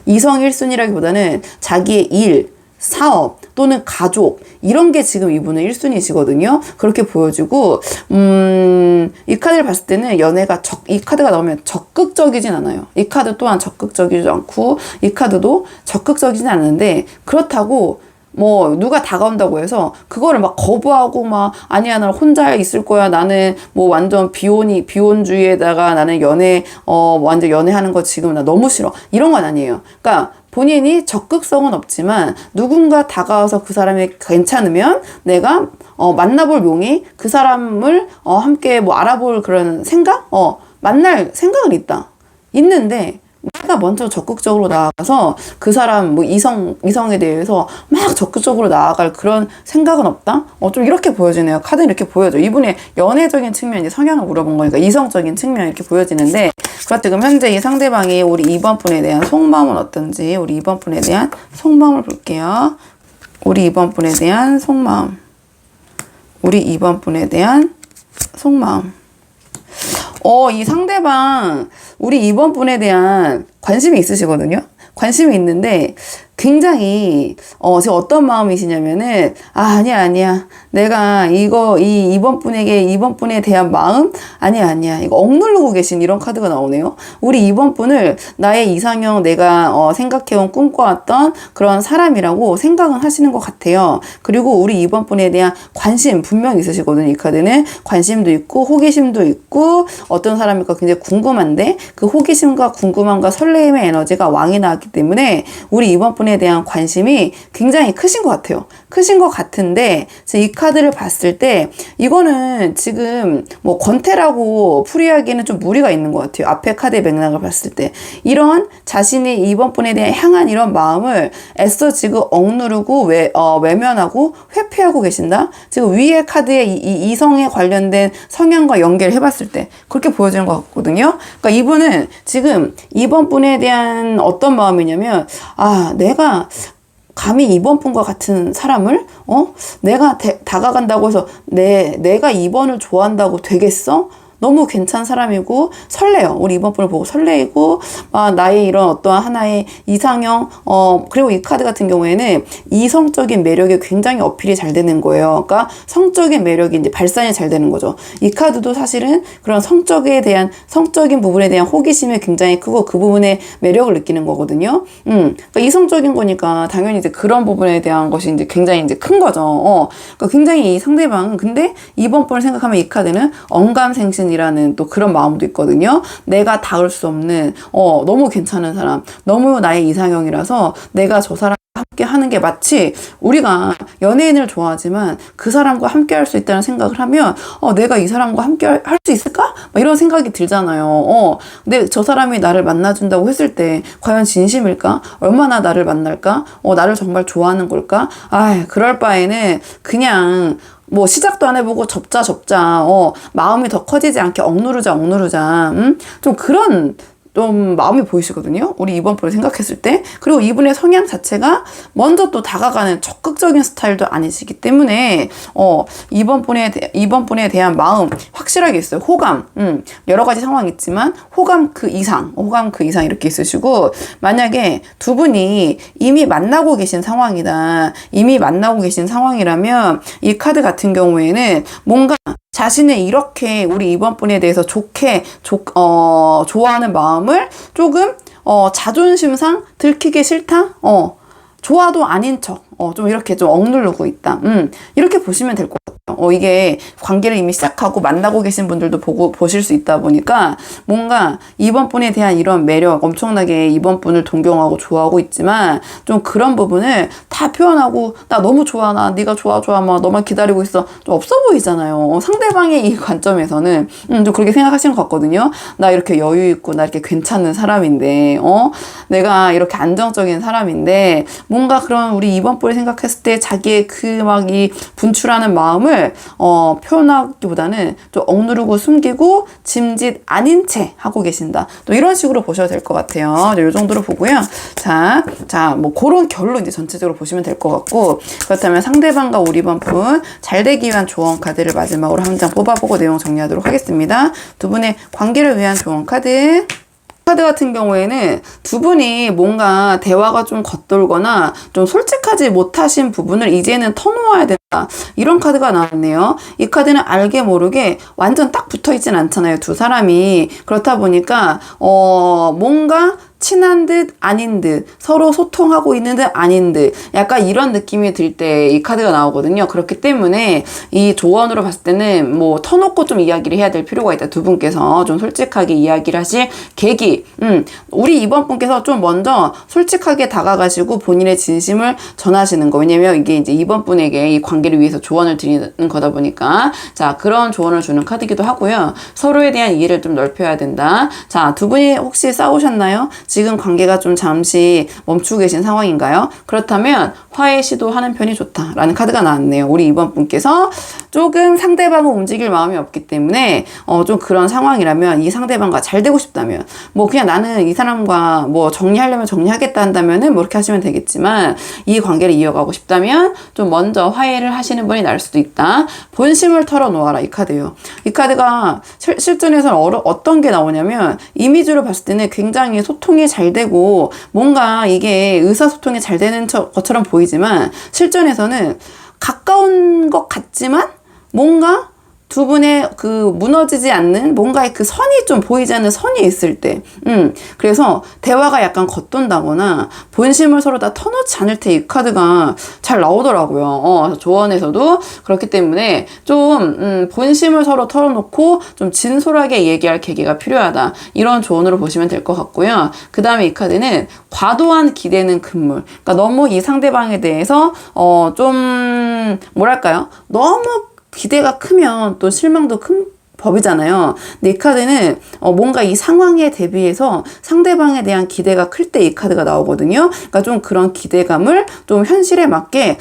이성 1순위라기보다는 자기의 일, 사업 또는 가족 이런 게 지금 이분은 1순위시거든요. 그렇게 보여지고 이 카드를 봤을 때는 연애가 이 카드가 나오면 적극적이진 않아요. 이 카드 또한 적극적이지 않고 이 카드도 적극적이진 않은데 그렇다고 뭐 누가 다가온다고 해서 그거를 막 거부하고 막 아니야 나 혼자 있을 거야 나는 뭐 완전 비혼주의에다가 나는 완전 연애하는 거 지금 나 너무 싫어 이런 건 아니에요. 그러니까 본인이 적극성은 없지만 누군가 다가와서 그 사람이 괜찮으면 내가 만나볼 용의 그 사람을 함께 뭐 알아볼 그런 생각? 만날 생각은 있는데 내가 먼저 적극적으로 나아가서 그 사람 뭐 이성에 대해서 막 적극적으로 나아갈 그런 생각은 없다? 좀 이렇게 보여지네요. 카드는 이렇게 보여져. 이분의 연애적인 측면이 성향을 물어본 거니까 이성적인 측면이 이렇게 보여지는데 그렇다 지금 현재 이 상대방이 우리 2번 분에 대한 속마음은 어떤지 우리 2번 분에 대한 속마음을 볼게요. 우리 2번 분에 대한 속마음. 이 상대방 우리 2번 분에 대한 관심이 있으시거든요. 관심이 있는데 굉장히 지금 어떤 마음이시냐면은 아니야 내가 이번 분에 대한 마음 아니야 이거 억누르고 계신 이런 카드가 나오네요. 우리 이번 분을 나의 이상형 내가 생각해온 꿈꿔왔던 그런 사람이라고 생각은 하시는 것 같아요. 그리고 우리 이번 분에 대한 관심 분명히 있으시거든요. 이 카드는 관심도 있고 호기심도 있고 어떤 사람일까 굉장히 궁금한데 그 호기심과 궁금함과 설레임의 에너지가 왕이 나왔기 때문에 우리 이번 분에 대한 관심이 굉장히 크신 것 같아요. 크신 것 같은데 이 카드를 봤을 때 이거는 지금 뭐 권태라고 풀이하기에는 좀 무리가 있는 것 같아요. 앞에 카드의 맥락을 봤을 때 이런 자신이 이번 분에 대한 향한 이런 마음을 애써 지금 억누르고 외면하고 회피하고 계신다. 지금 위에 카드의 이 이성에 관련된 성향과 연결해 봤을 때 그렇게 보여지는 것 같거든요. 그러니까 이분은 지금 이번 분에 대한 어떤 마음이냐면 내가 감히 이번 분과 같은 사람을 내가 다가간다고 해서 내가 이번을 좋아한다고 되겠어? 너무 괜찮은 사람이고 설레요. 우리 이번 분을 보고 설레이고 나의 이런 어떠한 하나의 이상형 그리고 이 카드 같은 경우에는 이성적인 매력이 굉장히 어필이 잘 되는 거예요. 그러니까 성적인 매력이 이제 발산이 잘 되는 거죠. 이 카드도 사실은 그런 성적인 부분에 대한 호기심이 굉장히 크고 그 부분에 매력을 느끼는 거거든요. 그러니까 이성적인 거니까 당연히 이제 그런 부분에 대한 것이 이제 굉장히 이제 큰 거죠. 그러니까 굉장히 이 상대방은 근데 이번 분을 생각하면 이 카드는 언감생신 이라는 또 그런 마음도 있거든요. 내가 닿을 수 없는 너무 괜찮은 사람, 너무 나의 이상형이라서 내가 저 사람 함께 하는 게 마치 우리가 연예인을 좋아하지만 그 사람과 함께 할 수 있다는 생각을 하면 내가 이 사람과 함께 할 수 있을까? 이런 생각이 들잖아요. 근데 저 사람이 나를 만나준다고 했을 때 과연 진심일까? 얼마나 나를 만날까? 나를 정말 좋아하는 걸까? 그럴 바에는 그냥 뭐 시작도 안 해보고 접자 마음이 더 커지지 않게 억누르자 좀 그런 좀 마음이 보이시거든요. 우리 이번 분을 생각했을 때. 그리고 이분의 성향 자체가 먼저 또 다가가는 적극적인 스타일도 아니시기 때문에 이번 분에 대한 마음 확실하게 있어요. 호감. 여러 가지 상황이 있지만 호감 그 이상 이렇게 있으시고, 만약에 두 분이 이미 만나고 계신 상황이다. 이미 만나고 계신 상황이라면 이 카드 같은 경우에는 뭔가 자신의 이렇게 우리 이번 분에 대해서 좋아하는 마음을 조금 자존심상 들키기 싫다? 좋아도 아닌 척, 좀 이렇게 좀 억누르고 있다. 이렇게 보시면 될 것 같아요. 이게 관계를 이미 시작하고 만나고 계신 분들도 보실 수 있다 보니까 뭔가 이번 분에 대한 이런 매력, 엄청나게 이번 분을 동경하고 좋아하고 있지만 좀 그런 부분을 다 표현하고, 나 너무 좋아, 나 네가 좋아, 막 너만 기다리고 있어. 좀 없어 보이잖아요. 상대방의 이 관점에서는 좀 그렇게 생각하시는 것 같거든요. 나 이렇게 여유 있고, 나 이렇게 괜찮은 사람인데, 내가 이렇게 안정적인 사람인데, 뭔가 그런 우리 이번 분을 생각했을 때 자기의 그 막 이 분출하는 마음을 표현하기보다는 좀 억누르고 숨기고 짐짓 아닌 채 하고 계신다. 또 이런 식으로 보셔도 될 것 같아요. 이 정도로 보고요. 자, 뭐 그런 결로 이제 전체적으로 보시면 될 것 같고, 그렇다면 상대방과 우리 이번 분 잘 되기 위한 조언 카드를 마지막으로 한 장 뽑아보고 내용 정리하도록 하겠습니다. 두 분의 관계를 위한 조언 카드. 카드 같은 경우에는 두 분이 뭔가 대화가 좀 겉돌거나 좀 솔직하지 못하신 부분을 이제는 터놓아야 된다. 이런 카드가 나왔네요. 이 카드는 알게 모르게 완전 딱 붙어있진 않잖아요. 두 사람이. 그렇다 보니까 뭔가 친한 듯 아닌 듯, 서로 소통하고 있는 듯 아닌 듯, 약간 이런 느낌이 들 때 이 카드가 나오거든요. 그렇기 때문에 이 조언으로 봤을 때는 뭐 터놓고 좀 이야기를 해야 될 필요가 있다. 두 분께서 좀 솔직하게 이야기를 하실 계기. 우리 이번 분께서 좀 먼저 솔직하게 다가가시고 본인의 진심을 전하시는 거. 왜냐면 이게 이제 이번 분에게 이 관계를 위해서 조언을 드리는 거다 보니까, 자, 그런 조언을 주는 카드이기도 하고요. 서로에 대한 이해를 좀 넓혀야 된다. 자, 두 분이 혹시 싸우셨나요? 지금 관계가 좀 잠시 멈추고 계신 상황인가요? 그렇다면 화해 시도하는 편이 좋다라는 카드가 나왔네요. 우리 이번 분께서 조금 상대방을 움직일 마음이 없기 때문에 좀 그런 상황이라면, 이 상대방과 잘 되고 싶다면, 뭐 그냥 나는 이 사람과 뭐 정리하려면 정리하겠다 한다면은 뭐 이렇게 하시면 되겠지만, 이 관계를 이어가고 싶다면 좀 먼저 화해를 하시는 분이 나을 수도 있다. 본심을 털어놓아라, 이 카드예요. 이 카드가 실전에서는 어떤 게 나오냐면, 이미지로 봤을 때는 굉장히 소통이 잘 되고 뭔가 이게 의사소통이 잘 되는 것처럼 보이지만, 실전에서는 가까운 것 같지만 뭔가 두 분의 그 무너지지 않는 뭔가의 그 선이 좀 보이지 않는 선이 있을 때, 그래서 대화가 약간 겉돈다거나 본심을 서로 다 터놓지 않을 때 이 카드가 잘 나오더라고요. 조언에서도. 그렇기 때문에 좀 본심을 서로 털어놓고 좀 진솔하게 얘기할 계기가 필요하다. 이런 조언으로 보시면 될 것 같고요. 그 다음에 이 카드는 과도한 기대는 금물. 그러니까 너무 이 상대방에 대해서 좀 뭐랄까요? 너무 기대가 크면 또 실망도 큰 법이잖아요. 근데 이 카드는 뭔가 이 상황에 대비해서 상대방에 대한 기대가 클 때 이 카드가 나오거든요. 그러니까 좀 그런 기대감을 좀 현실에 맞게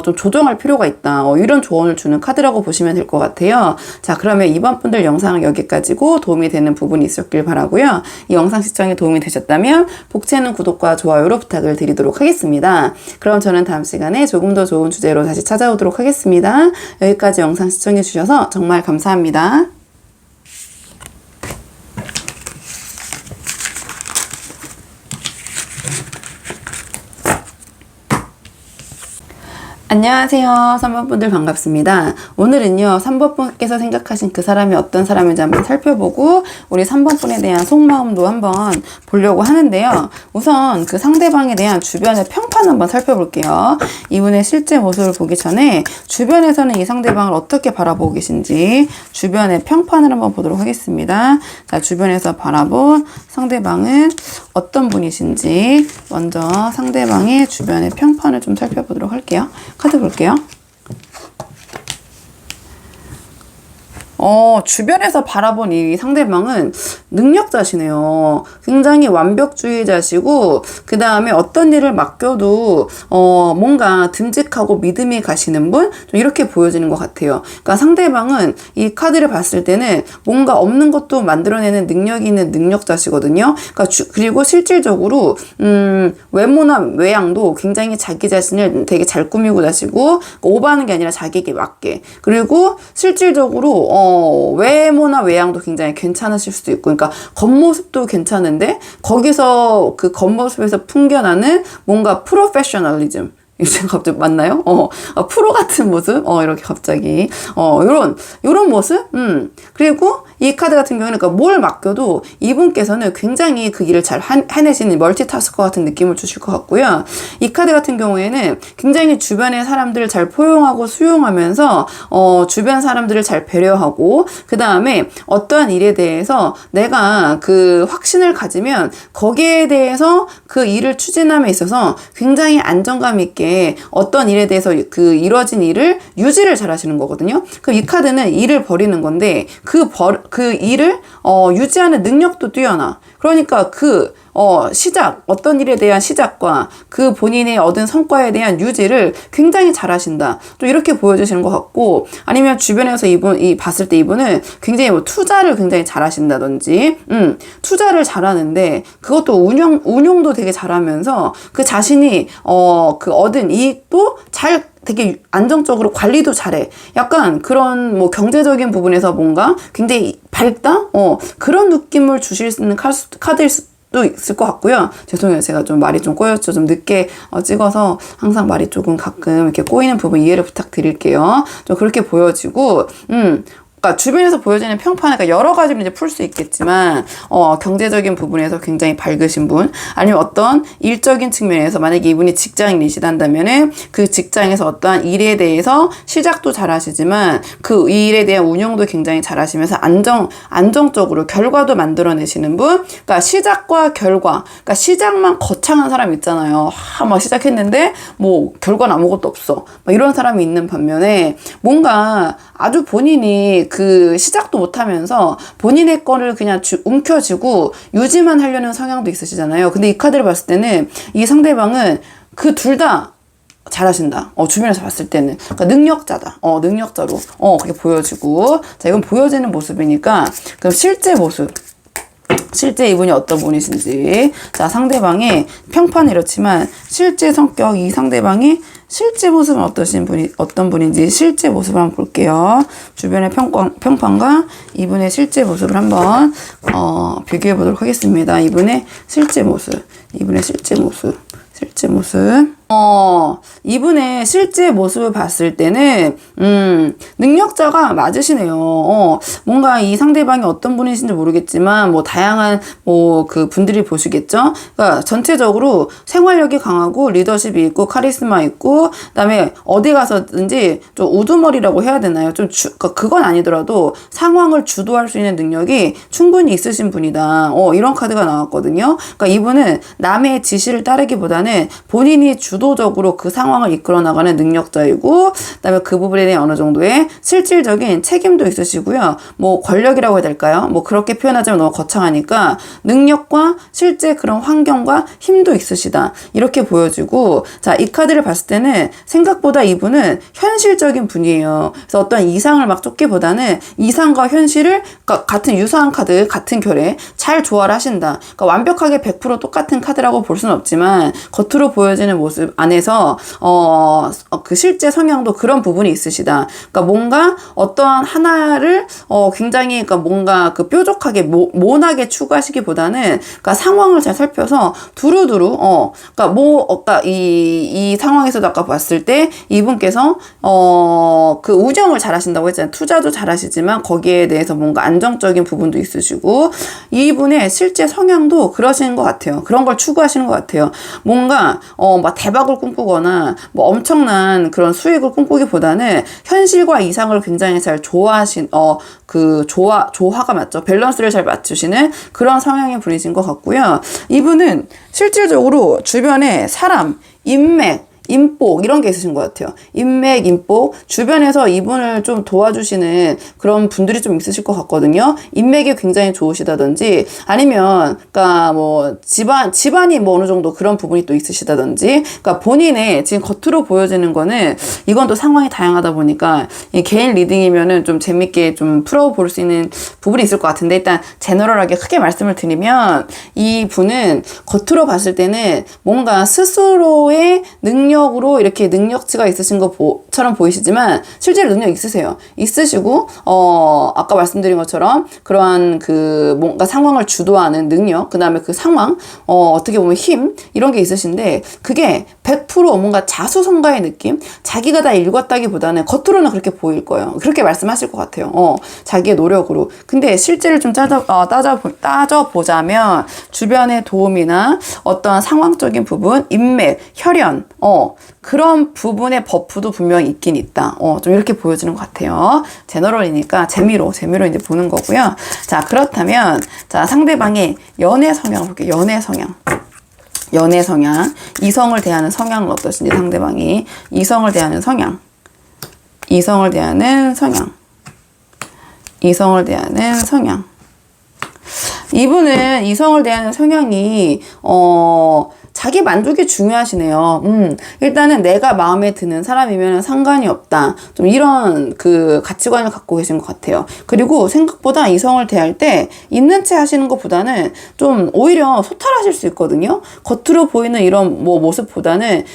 좀 조정할 필요가 있다. 이런 조언을 주는 카드라고 보시면 될 것 같아요. 자, 그러면 이번 분들 영상은 여기까지고 도움이 되는 부분이 있었길 바라고요. 이 영상 시청에 도움이 되셨다면 복채는 구독과 좋아요로 부탁을 드리도록 하겠습니다. 그럼 저는 다음 시간에 조금 더 좋은 주제로 다시 찾아오도록 하겠습니다. 여기까지 영상 시청해 주셔서 정말 감사합니다. 안녕하세요. 3번분들 반갑습니다. 오늘은요, 3번분께서 생각하신 그 사람이 어떤 사람인지 한번 살펴보고 우리 3번분에 대한 속마음도 한번 보려고 하는데요. 우선 그 상대방에 대한 주변의 평판 한번 살펴볼게요. 이분의 실제 모습을 보기 전에 주변에서는 이 상대방을 어떻게 바라보고 계신지 주변의 평판을 한번 보도록 하겠습니다. 자, 주변에서 바라본 상대방은 어떤 분이신지 먼저 상대방의 주변의 평판을 좀 살펴보도록 할게요. 카드 볼게요. 주변에서 바라본 이 상대방은 능력자시네요. 굉장히 완벽주의자시고, 그 다음에 어떤 일을 맡겨도, 뭔가 듬직하고 믿음이 가시는 분? 좀 이렇게 보여지는 것 같아요. 그러니까 상대방은 이 카드를 봤을 때는 뭔가 없는 것도 만들어내는 능력이 있는 능력자시거든요. 그러니까 그리고 실질적으로, 외모나 외양도 굉장히 자기 자신을 되게 잘 꾸미고 다시고, 오버하는 게 아니라 자기에게 맞게. 그리고 실질적으로, 외모나 외양도 굉장히 괜찮으실 수도 있고, 그러니까 겉모습도 괜찮은데 거기서 그 겉모습에서 풍겨나는 뭔가 프로페셔널리즘, 이제 갑자기 맞나요? 프로 같은 모습? 이렇게 갑자기. 요런 모습? 그리고 이 카드 같은 경우는 그러니까 뭘 맡겨도 이분께서는 굉장히 그 일을 잘 해내시는 멀티타스커 같은 느낌을 주실 것 같고요. 이 카드 같은 경우에는 굉장히 주변의 사람들을 잘 포용하고 수용하면서, 주변 사람들을 잘 배려하고, 그 다음에 어떠한 일에 대해서 내가 그 확신을 가지면 거기에 대해서 그 일을 추진함에 있어서 굉장히 안정감 있게 어떤 일에 대해서 그 이루어진 일을 유지를 잘 하시는 거거든요. 그럼 이 카드는 일을 벌이는 건데 그 일을 유지하는 능력도 뛰어나. 그러니까 어떤 일에 대한 시작과 그 본인의 얻은 성과에 대한 유지를 굉장히 잘 하신다. 또 이렇게 보여주시는 것 같고, 아니면 주변에서 봤을 때 이분은 굉장히 투자를 굉장히 잘 하신다든지, 투자를 잘 하는데, 그것도 운용도 되게 잘 하면서, 그 자신이, 그 얻은 이익도 되게 안정적으로 관리도 잘해. 약간 그런 경제적인 부분에서 뭔가 굉장히 밝다? 그런 느낌을 주실 수 있는 카드일 수도 있을 것 같고요. 죄송해요. 제가 좀 말이 좀 꼬였죠. 좀 늦게 찍어서 항상 말이 조금 가끔 이렇게 꼬이는 부분 이해를 부탁드릴게요. 좀 그렇게 보여지고, 그러니까 주변에서 보여지는 평판, 그러니까 여러 가지로 이제 풀 수 있겠지만, 경제적인 부분에서 굉장히 밝으신 분, 아니면 어떤 일적인 측면에서 만약에 이분이 직장인이시다면은 그 직장에서 어떠한 일에 대해서 시작도 잘 하시지만 그 일에 대한 운영도 굉장히 잘 하시면서 안정적으로 결과도 만들어내시는 분, 그러니까 시작과 결과, 그러니까 시작만 거창한 사람 있잖아요. 막 시작했는데 결과는 아무것도 없어. 이런 사람이 있는 반면에 뭔가 아주 본인이 그 시작도 못하면서 본인의 거를 그냥 움켜쥐고 유지만 하려는 성향도 있으시잖아요. 근데 이 카드를 봤을 때는 이 상대방은 그 둘 다 잘하신다. 주변에서 봤을 때는. 그러니까 능력자다. 능력자로. 그렇게 보여지고. 자, 이건 보여지는 모습이니까. 그럼 실제 이분이 어떤 분이신지. 자, 상대방의 평판은 이렇지만 실제 성격, 이 상대방이 실제 모습은 어떤 분인지 실제 모습을 한번 볼게요. 주변의 평판과 이분의 실제 모습을 한번 비교해 보도록 하겠습니다. 이분의 실제 모습. 이분의 실제 모습을 봤을 때는, 능력자가 맞으시네요. 뭔가 이 상대방이 어떤 분이신지 모르겠지만, 다양한, 그 분들이 보시겠죠? 그러니까 전체적으로 생활력이 강하고, 리더십이 있고, 카리스마 있고, 그 다음에 어디 가서든지 좀 우두머리라고 해야 되나요? 그러니까 그건 아니더라도 상황을 주도할 수 있는 능력이 충분히 있으신 분이다. 이런 카드가 나왔거든요. 그러니까 이분은 남의 지시를 따르기보다는 본인이 주도적으로 그 상황을 이끌어 나가는 능력자이고, 그다음에 그 부분에 대한 어느 정도의 실질적인 책임도 있으시고요. 권력이라고 해야 될까요? 그렇게 표현하자면 너무 거창하니까 능력과 실제 그런 환경과 힘도 있으시다. 이렇게 보여지고, 자, 이 카드를 봤을 때는 생각보다 이분은 현실적인 분이에요. 그래서 어떤 이상을 막 쫓기보다는 이상과 현실을, 그러니까 같은 유사한 카드, 같은 결에 잘 조화를 하신다. 그러니까 완벽하게 100% 똑같은 카드라고 볼 수는 없지만 겉으로 보여지는 모습 안에서 그 실제 성향도 그런 부분이 있으시다. 그러니까 뭔가 어떠한 하나를 굉장히 그러니까 뭔가 그 뾰족하게 모나게 추구하시기보다는 그러니까 상황을 잘 살펴서 두루두루 그러니까 이 상황에서도 아까 봤을 때 이분께서 그 운영을 잘 하신다고 했잖아요. 투자도 잘 하시지만 거기에 대해서 뭔가 안정적인 부분도 있으시고, 이분의 실제 성향도 그러시는 것 같아요. 그런 걸 추구하시는 것 같아요. 뭔가 막 대박을 꿈꾸거나 엄청난 그런 수익을 꿈꾸기보다는 현실과 이상을 굉장히 잘 조화하신 조화가 맞죠. 밸런스를 잘 맞추시는 그런 성향의 분이신 것 같고요. 이분은 실질적으로 주변에 사람, 인맥 인복 이런 게 있으신 것 같아요. 인맥, 인복 주변에서 이분을 좀 도와주시는 그런 분들이 좀 있으실 것 같거든요. 인맥이 굉장히 좋으시다든지 아니면 그러니까 뭐 집안이 뭐 어느 정도 그런 부분이 또 있으시다든지 그러니까 본인의 지금 겉으로 보여지는 거는 이건 또 상황이 다양하다 보니까 이 개인 리딩이면은 좀 재밌게 좀 풀어볼 수 있는 부분이 있을 것 같은데 일단 제너럴하게 크게 말씀을 드리면 이 분은 겉으로 봤을 때는 뭔가 스스로의 능력으로 이렇게 능력치가 있으신 것처럼 보이시지만 실제로 능력 있으세요. 있으시고 아까 말씀드린 것처럼 그러한 그 뭔가 상황을 주도하는 능력 그 다음에 그 상황 어떻게 보면 힘 이런 게 있으신데 그게 100% 뭔가 자수성가의 느낌 자기가 다 읽었다기보다는 겉으로는 그렇게 보일 거예요. 그렇게 말씀하실 것 같아요. 자기의 노력으로. 근데 실제를 좀 따져보자면 주변의 도움이나 어떠한 상황적인 부분, 인맥, 혈연, 그런 부분의 버프도 분명히 있긴 있다. 좀 이렇게 보여지는 것 같아요. 제너럴이니까 재미로 이제 보는 거고요. 자, 그렇다면, 자, 상대방의 연애 성향을 볼게요. 연애 성향. 이성을 대하는 성향은 어떠신지 상대방이. 이성을 대하는 성향. 이분은 이성을 대하는 성향이, 자기 만족이 중요하시네요. 일단은 내가 마음에 드는 사람이면 상관이 없다. 좀 이런 그 가치관을 갖고 계신 것 같아요. 그리고 생각보다 이성을 대할 때 있는 채 하시는 것보다는 좀 오히려 소탈하실 수 있거든요. 겉으로 보이는 이런 뭐 모습보다는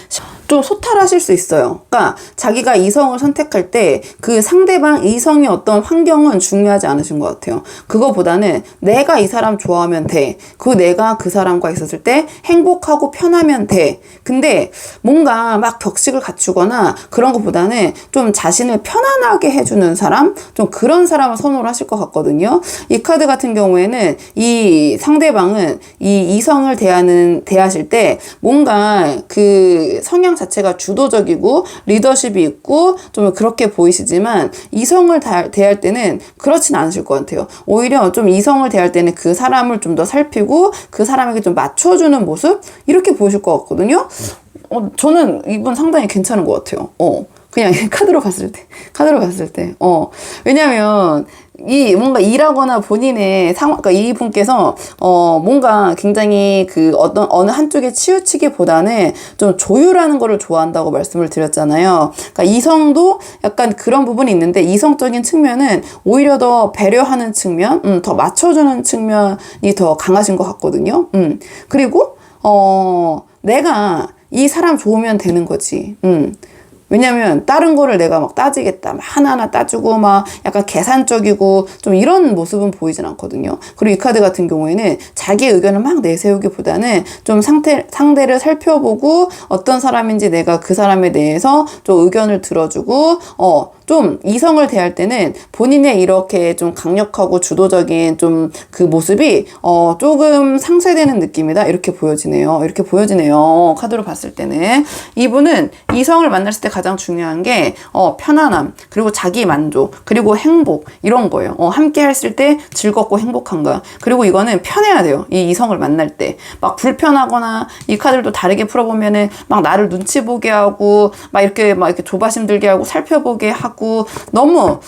좀 소탈하실 수 있어요. 그러니까 자기가 이성을 선택할 때 그 상대방 이성의 어떤 환경은 중요하지 않으신 것 같아요. 그거보다는 내가 이 사람 좋아하면 돼. 내가 그 사람과 있었을 때 행복하고 편하면 돼. 근데 뭔가 막 격식을 갖추거나 그런 것보다는 좀 자신을 편안하게 해주는 사람? 좀 그런 사람을 선호를 하실 것 같거든요. 이 카드 같은 경우에는 이 상대방은 이 이성을 대하실 때 뭔가 그 성향 자체가 주도적이고 리더십이 있고 좀 그렇게 보이시지만 이성을 대할 때는 그렇진 않으실 것 같아요. 오히려 좀 이성을 대할 때는 그 사람을 좀 더 살피고 그 사람에게 좀 맞춰주는 모습 이렇게 보이실 것 같거든요. 저는 이분 상당히 괜찮은 것 같아요. 그냥 카드로 갔을 때. 왜냐면 뭔가 일하거나 본인의 상황, 그러니까 이분께서, 뭔가 굉장히 어느 한쪽에 치우치기보다는 좀 조율하는 거를 좋아한다고 말씀을 드렸잖아요. 그러니까 이성도 약간 그런 부분이 있는데, 이성적인 측면은 오히려 더 배려하는 측면, 더 맞춰주는 측면이 더 강하신 것 같거든요. 그리고, 내가 이 사람 좋으면 되는 거지. 왜냐면 다른 거를 내가 막 따지겠다. 막 하나하나 따지고 막 약간 계산적이고 좀 이런 모습은 보이진 않거든요. 그리고 이 카드 같은 경우에는 자기의 의견을 막 내세우기보다는 좀 상대를 살펴보고 어떤 사람인지 내가 그 사람에 대해서 좀 의견을 들어주고 좀 이성을 대할 때는 본인의 이렇게 좀 강력하고 주도적인 좀 그 모습이 조금 상쇄되는 느낌이다. 이렇게 보여지네요. 카드로 봤을 때는. 이분은 이성을 만났을 때 가장 중요한 게 편안함, 그리고 자기 만족, 그리고 행복 이런 거예요. 함께 했을 때 즐겁고 행복한 거야. 그리고 이거는 편해야 돼요. 이 이성을 만날 때. 막 불편하거나 이 카드를 다르게 풀어보면은 막 나를 눈치 보게 하고 막 이렇게 조바심 들게 하고 살펴보게 하고 너무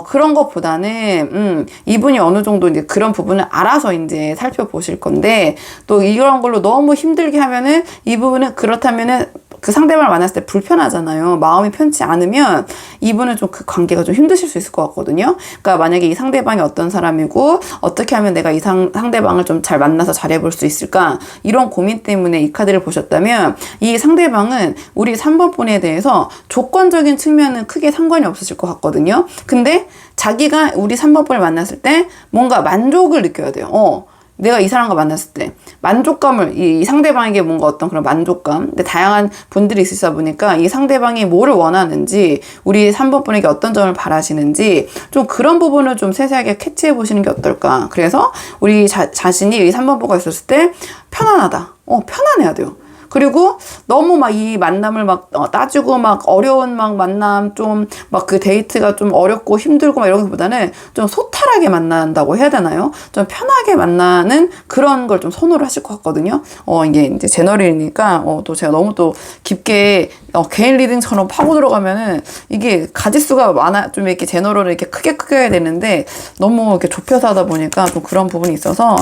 그런 것보다는 이분이 어느 정도 이제 그런 부분을 알아서 이제 살펴보실 건데 또 이런 걸로 너무 힘들게 하면은 이 부분은 그렇다면은 그 상대방을 만났을 때 불편하잖아요. 마음이 편치 않으면 이분은 좀 그 관계가 좀 힘드실 수 있을 것 같거든요. 그러니까 만약에 이 상대방이 어떤 사람이고 어떻게 하면 내가 이 상대방을 좀 잘 만나서 잘해볼 수 있을까 이런 고민 때문에 이 카드를 보셨다면 이 상대방은 우리 3번 분에 대해서 조건적인 측면은 크게 상관이 없으실 것 같거든요. 근데 자기가 우리 3번 분을 만났을 때 뭔가 만족을 느껴야 돼요. 내가 이 사람과 만났을 때 만족감을 이 상대방에게 뭔가 어떤 그런 만족감 근데 다양한 분들이 있으시다 보니까 이 상대방이 뭐를 원하는지 우리 3번 분에게 어떤 점을 바라시는지 좀 그런 부분을 좀 세세하게 캐치해 보시는 게 어떨까. 그래서 우리 자신이 이 3번 분과 있었을 때 편안하다. 편안해야 돼요. 그리고 너무 막 이 만남을 막 따지고 막 어려운 막 만남 좀 막 그 데이트가 좀 어렵고 힘들고 막 이런 것보다는 좀 소탈하게 만난다고 해야 되나요? 좀 편하게 만나는 그런 걸 좀 선호를 하실 것 같거든요. 이게 이제 제너럴이니까 또 제가 너무 또 깊게 개인 리딩처럼 파고 들어가면은 이게 가지수가 많아 좀 이렇게 제너럴을 이렇게 크게 해야 되는데 너무 이렇게 좁혀서 하다 보니까 좀 그런 부분이 있어서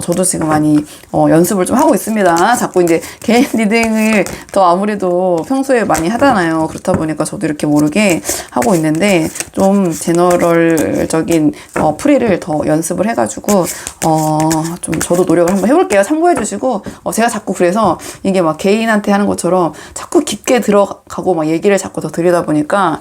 저도 지금 많이 연습을 좀 하고 있습니다. 자꾸 이제 개인 리딩을 더 아무래도 평소에 많이 하잖아요. 그렇다 보니까 저도 이렇게 모르게 하고 있는데 좀 제너럴적인 풀이를 더 연습을 해가지고 좀 저도 노력을 한번 해볼게요. 참고해 주시고 제가 자꾸 그래서 이게 막 개인한테 하는 것처럼 자꾸 깊게 들어가고 막 얘기를 자꾸 더 들이다 보니까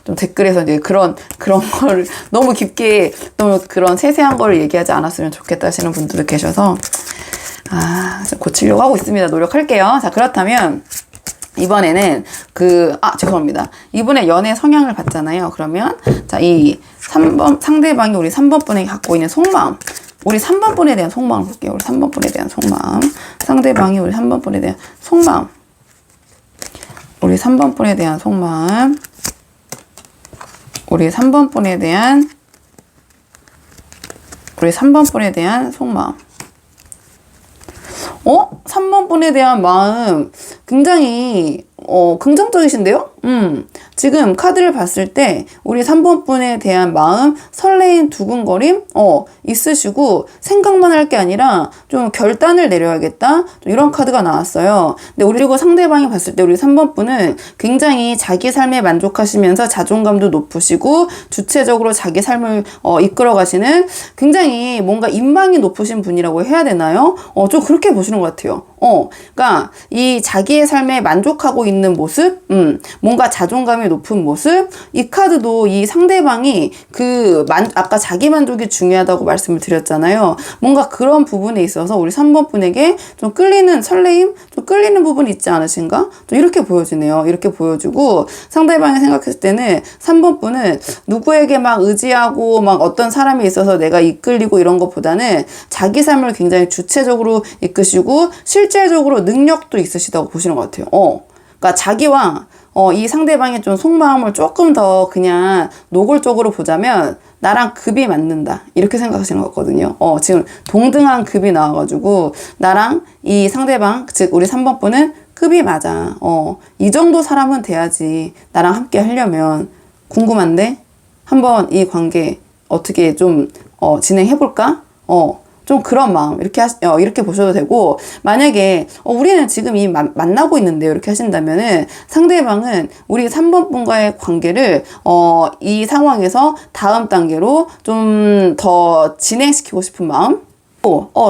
좀 댓글에서 이제 그런 걸 너무 깊게 너무 그런 세세한 거를 얘기하지 않았으면 좋겠다 하시는 분들도 계셔서 고치려고 하고 있습니다. 노력할게요. 자, 그렇다면 이번에는 죄송합니다. 이번에 연애 성향을 봤잖아요. 그러면 자, 이 3번 상대방이 우리 3번 분에게 갖고 있는 속마음, 우리 3번 분에 대한 속마음 볼게요. 우리 3번 분에 대한 속마음, 상대방이 우리 3번 분에 대한 속마음, 우리 3번 분에 대한 속마음, 우리 3번 분에 대한 속마음. 3번 분에 대한 마음 굉장히 긍정적이신데요? 지금 카드를 봤을 때 우리 3번 분에 대한 마음, 설레임, 두근거림 있으시고 생각만 할 게 아니라 좀 결단을 내려야겠다, 좀 이런 카드가 나왔어요. 근데 그리고 상대방이 봤을 때 우리 3번 분은 굉장히 자기 삶에 만족하시면서 자존감도 높으시고 주체적으로 자기 삶을 이끌어 가시는 굉장히 뭔가 인망이 높으신 분이라고 해야 되나요? 좀 그렇게 보시는 것 같아요. 그러니까 이 자기의 삶에 만족하고 있는 모습, 뭔가 자존감이 높은 모습, 이 카드도 이 상대방이 아까 자기 만족이 중요하다고 말씀을 드렸잖아요. 뭔가 그런 부분에 있어서 우리 3번 분에게 좀 끌리는 설레임, 좀 끌리는 부분이 있지 않으신가? 좀 이렇게 보여지네요. 이렇게 보여지고 상대방이 생각했을 때는 3번 분은 누구에게 막 의지하고 막 어떤 사람이 있어서 내가 이끌리고 이런 것보다는 자기 삶을 굉장히 주체적으로 이끄시고 실질적으로 능력도 있으시다고 보시는 것 같아요. 그러니까 자기와 이 상대방의 좀 속마음을 조금 더 그냥 노골적으로 보자면 나랑 급이 맞는다, 이렇게 생각하시는 거거든요. 지금 동등한 급이 나와가지고 나랑 이 상대방, 즉 우리 3번 분은 급이 맞아. 이 정도 사람은 돼야지 나랑 함께 하려면. 궁금한데 한번 이 관계 어떻게 좀 진행해볼까? 좀 그런 마음, 이렇게 보셔도 되고, 만약에, 우리는 지금 만나고 있는데요, 이렇게 하신다면은, 상대방은 우리 3번 분과의 관계를, 이 상황에서 다음 단계로 좀 더 진행시키고 싶은 마음?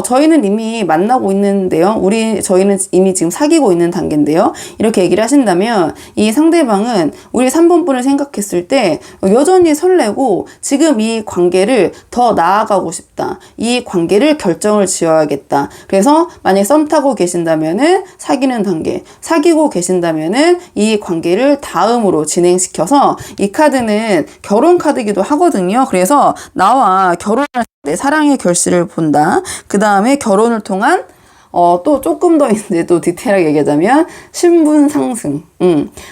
저희는 이미 만나고 있는데요. 저희는 이미 지금 사귀고 있는 단계인데요. 이렇게 얘기를 하신다면 이 상대방은 우리 3번 분을 생각했을 때 여전히 설레고 지금 이 관계를 더 나아가고 싶다, 이 관계를 결정을 지어야겠다. 그래서 만약에 썸 타고 계신다면은 사귀는 단계, 사귀고 계신다면은 이 관계를 다음으로 진행시켜서, 이 카드는 결혼 카드이기도 하거든요. 그래서 나와 결혼을 내 사랑의 결실을 본다. 그 다음에 결혼을 통한 또 조금 더 이제 또 디테일하게 얘기하자면 신분 상승.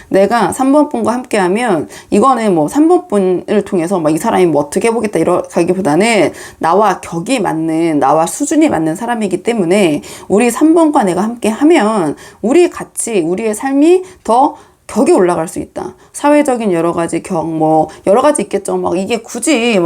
내가 3번 분과 함께 하면 이거는 뭐 3번 분을 통해서 막 이 사람이 뭐 어떻게 해보겠다 이러기보다는 나와 격이 맞는, 나와 수준이 맞는 사람이기 때문에 우리 3번과 내가 함께 하면 우리의 삶이 더 격이 올라갈 수 있다. 사회적인 여러 가지 여러 가지 있겠죠. 막 이게 굳이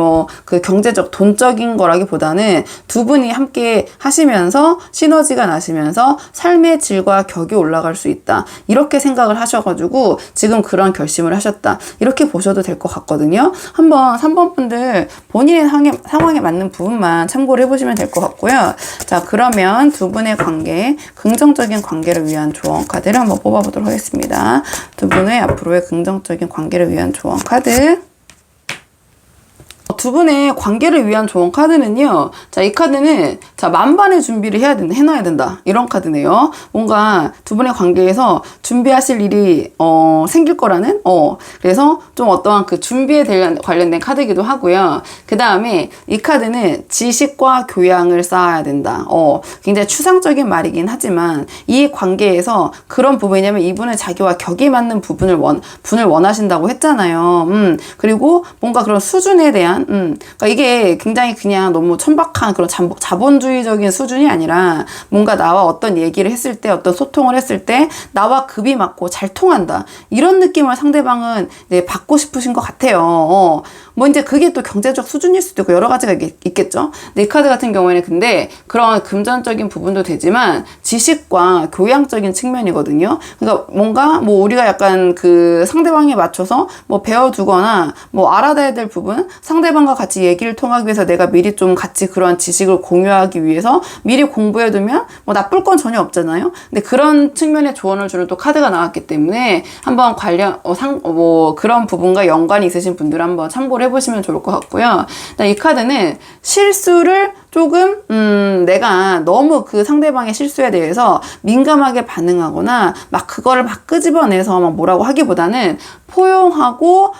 그 경제적, 돈적인 거라기보다는 두 분이 함께 하시면서 시너지가 나시면서 삶의 질과 격이 올라갈 수 있다. 이렇게 생각을 하셔가지고 지금 그런 결심을 하셨다. 이렇게 보셔도 될 것 같거든요. 한번 3번 분들 본인의 상황에 맞는 부분만 참고를 해보시면 될 것 같고요. 자, 그러면 두 분의 관계, 긍정적인 관계를 위한 조언 카드를 한번 뽑아보도록 하겠습니다. 두 분의 앞으로의 긍정적인 관계를 위한 조언 카드. 두 분의 관계를 위한 조언 카드는요. 자, 이 카드는 자, 만반의 준비를 해놔야 된다. 이런 카드네요. 뭔가 두 분의 관계에서 준비하실 일이 생길 거라는 그래서 좀 어떠한 그 준비에 관련된 카드이기도 하고요. 그 다음에 이 카드는 지식과 교양을 쌓아야 된다. 굉장히 추상적인 말이긴 하지만 이 관계에서 그런 부분이냐면 이분은 자기와 격이 맞는 분을 원하신다고 했잖아요. 그리고 뭔가 그런 수준에 대한 그러니까 이게 굉장히 그냥 너무 천박한 그런 자본주의적인 수준이 아니라 뭔가 나와 어떤 얘기를 했을 때 어떤 소통을 했을 때 나와 급이 맞고 잘 통한다. 이런 느낌을 상대방은 이제 받고 싶으신 것 같아요. 뭐 이제 그게 또 경제적 수준일 수도 있고 여러 가지가 있겠죠. 근데 이 카드 같은 경우에는 근데 그런 금전적인 부분도 되지만 지식과 교양적인 측면이거든요. 그러니까 뭔가 뭐 우리가 약간 그 상대방에 맞춰서 뭐 배워두거나 뭐 알아둬야 될 부분, 상대방과 같이 얘기를 통하기 위해서 내가 미리 좀 같이 그런 지식을 공유하기 위해서 미리 공부해두면 뭐 나쁠 건 전혀 없잖아요. 근데 그런 측면의 조언을 주는 또 카드가 나왔기 때문에 한번 뭐 그런 부분과 연관이 있으신 분들은 한번 참고를 해보시면 좋을 것 같고요. 이 카드는 실수를 조금 내가 너무 그 상대방의 실수에 대해서 민감하게 반응하거나 막 그거를 막 끄집어내서 막 뭐라고 하기보다는 포용하고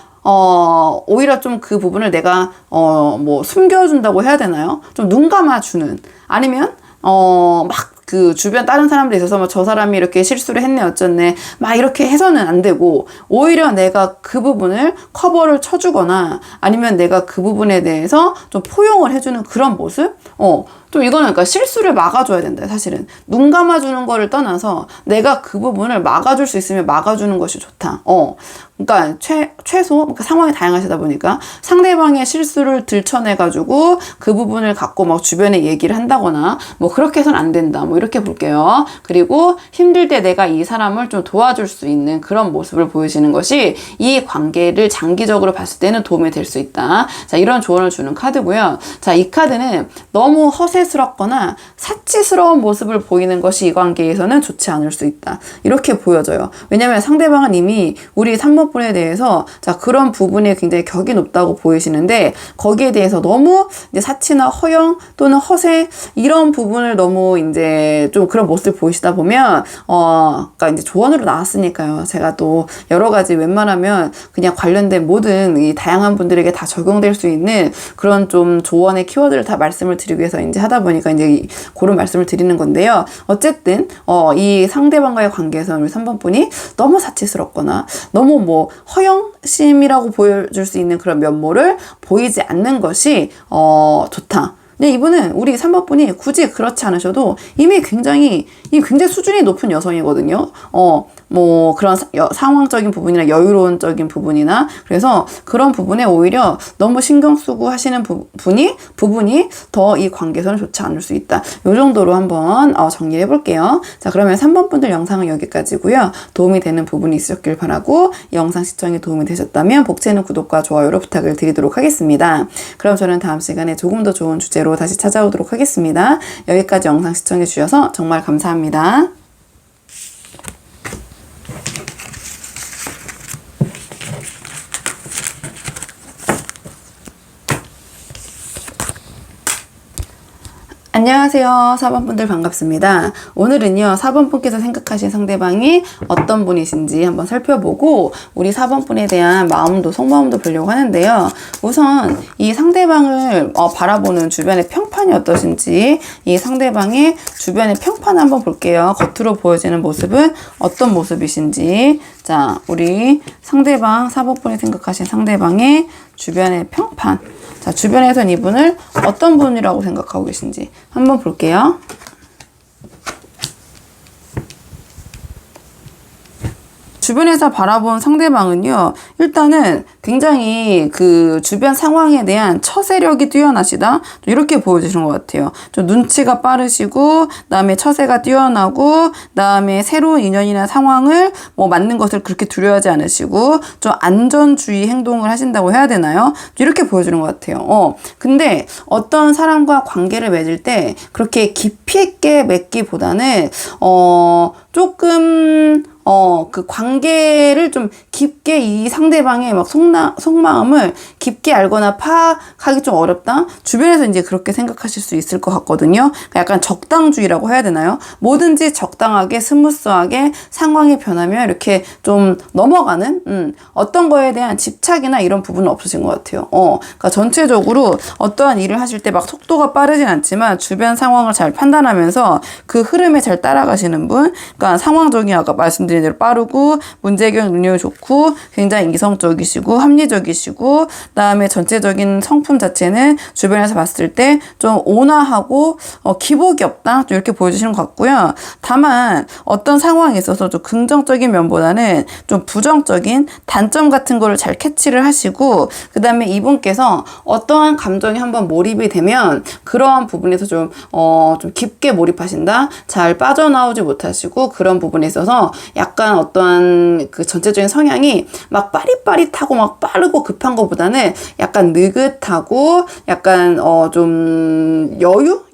오히려 좀 그 부분을 내가 뭐 숨겨준다고 해야 되나요? 좀 눈 감아주는 아니면 막 그 주변 다른 사람들에 있어서 뭐 저 사람이 이렇게 실수를 했네 어쩌네 막 이렇게 해서는 안 되고 오히려 내가 그 부분을 커버를 쳐주거나 아니면 내가 그 부분에 대해서 좀 포용을 해주는 그런 모습? 좀 이거는 그러니까 실수를 막아줘야 된다. 사실은 눈 감아주는 거를 떠나서 내가 그 부분을 막아줄 수 있으면 막아주는 것이 좋다. 그러니까 최소 그러니까 상황이 다양하시다 보니까 상대방의 실수를 들춰내가지고 그 부분을 갖고 막 주변에 얘기를 한다거나 뭐 그렇게 해서는 안 된다. 뭐 이렇게 볼게요. 그리고 힘들 때 내가 이 사람을 좀 도와줄 수 있는 그런 모습을 보여주는 것이 이 관계를 장기적으로 봤을 때는 도움이 될 수 있다. 자, 이런 조언을 주는 카드고요. 자, 이 카드는 너무 허세스럽거나 사치스러운 모습을 보이는 것이 이 관계에서는 좋지 않을 수 있다. 이렇게 보여져요. 왜냐면 상대방은 이미 우리 3번 분에 대해서 자, 그런 부분에 굉장히 격이 높다고 보이시는데 거기에 대해서 너무 이제 사치나 허영 또는 허세 이런 부분을 너무 이제 좀 그런 모습을 보이시다 보면 그러니까 이제 조언으로 나왔으니까요. 제가 또 여러 가지 웬만하면 그냥 관련된 모든 이 다양한 분들에게 다 적용될 수 있는 그런 좀 조언의 키워드를 다 말씀을 드리기 위해서 이제 하다 보니까 이제 그런 말씀을 드리는 건데요. 어쨌든 이 상대방과의 관계에서 우리 3번 분이 너무 사치스럽거나 너무 뭐 허영심이라고 보여줄 수 있는 그런 면모를 보이지 않는 것이 좋다. 근데 이분은 우리 3번 분이 굳이 그렇지 않으셔도 이미 굉장히 수준이 높은 여성이거든요. 뭐 그런 상황적인 부분이나 여유로운적인 부분이나 그래서 그런 부분에 오히려 너무 신경 쓰고 하시는 부분이 더 이 관계에서는 좋지 않을 수 있다. 요 정도로 한번 정리해 볼게요. 자, 그러면 3번 분들 영상은 여기까지고요. 도움이 되는 부분이 있으셨길 바라고 영상 시청에 도움이 되셨다면 복채는 구독과 좋아요로 부탁을 드리도록 하겠습니다. 그럼 저는 다음 시간에 조금 더 좋은 주제로 다시 찾아오도록 하겠습니다. 여기까지 영상 시청해 주셔서 정말 감사합니다. 안녕하세요. 4번 분들 반갑습니다. 오늘은요 4번 분께서 생각하신 상대방이 어떤 분이신지 한번 살펴보고 우리 4번 분에 대한 속마음도 보려고 하는데요. 우선 이 상대방을 바라보는 주변의 평판이 어떠신지 이 상대방의 주변의 평판 한번 볼게요. 겉으로 보여지는 모습은 어떤 모습이신지. 자, 우리 상대방 4번 분이 생각하신 상대방의 주변의 평판. 자, 주변에선 이분을 어떤 분이라고 생각하고 계신지 한번 볼게요. 주변에서 바라본 상대방은요, 일단은 굉장히 그 주변 상황에 대한 처세력이 뛰어나시다? 이렇게 보여주시는 것 같아요. 좀 눈치가 빠르시고, 그다음에 처세가 뛰어나고, 그다음에 새로운 인연이나 상황을 맞는 것을 그렇게 두려워하지 않으시고, 좀 안전주의 행동을 하신다고 해야 되나요? 이렇게 보여주는 것 같아요. 근데 어떤 사람과 관계를 맺을 때 그렇게 깊이 있게 맺기보다는, 조금 그 관계를 좀 깊게 이 상대방의 속 속마음을 깊게 알거나 파악하기 좀 어렵다? 주변에서 이제 그렇게 생각하실 수 있을 것 같거든요. 약간 적당주의라고 해야 되나요? 뭐든지 적당하게 스무스하게 상황이 변하면 이렇게 좀 넘어가는 어떤 거에 대한 집착이나 이런 부분은 없으신 것 같아요. 그러니까 전체적으로 어떠한 일을 하실 때 막 속도가 빠르진 않지만 주변 상황을 잘 판단하면서 그 흐름에 잘 따라가시는 분. 그러니까 상황적인 아까 말씀드린 대로 빠르고 문제 해결 능력이 좋고 굉장히 이성적이시고 합리적이시고 그다음에 전체적인 성품 자체는 주변에서 봤을 때 좀 온화하고 기복이 없다 좀 이렇게 보여주시는 것 같고요. 다만 어떤 상황에 있어서 좀 긍정적인 면보다는 좀 부정적인 단점 같은 거를 잘 캐치를 하시고 그다음에 이분께서 어떠한 감정에 한번 몰입이 되면 그러한 부분에서 좀 깊게 몰입하신다. 잘 빠져나오지 못하시고 그런 부분에 있어서 약간 어떠한 그 전체적인 성향이 막 빠릿빠릿하고 막 빠르고 급한 것보다는 약간 느긋하고 약간 좀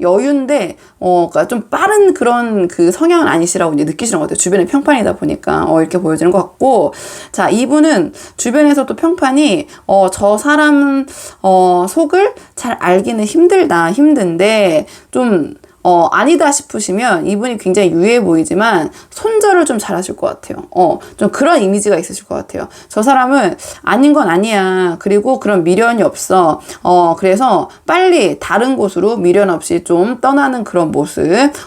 여유인데 그러니까 좀 빠른 그런 그 성향은 아니시라고 이제 느끼시는 것 같아요. 주변에 평판이다 보니까 이렇게 보여지는 것 같고 자 이분은 주변에서 또 평판이 저 사람 속을 잘 알기는 힘든데 좀 아니다 싶으시면 이분이 굉장히 유해 보이지만 손절을 좀 잘하실 것 같아요. 좀 그런 이미지가 있으실 것 같아요. 저 사람은 아닌 건 아니야. 그리고 그런 미련이 없어. 그래서 빨리 다른 곳으로 미련 없이 좀 떠나는 그런 모습.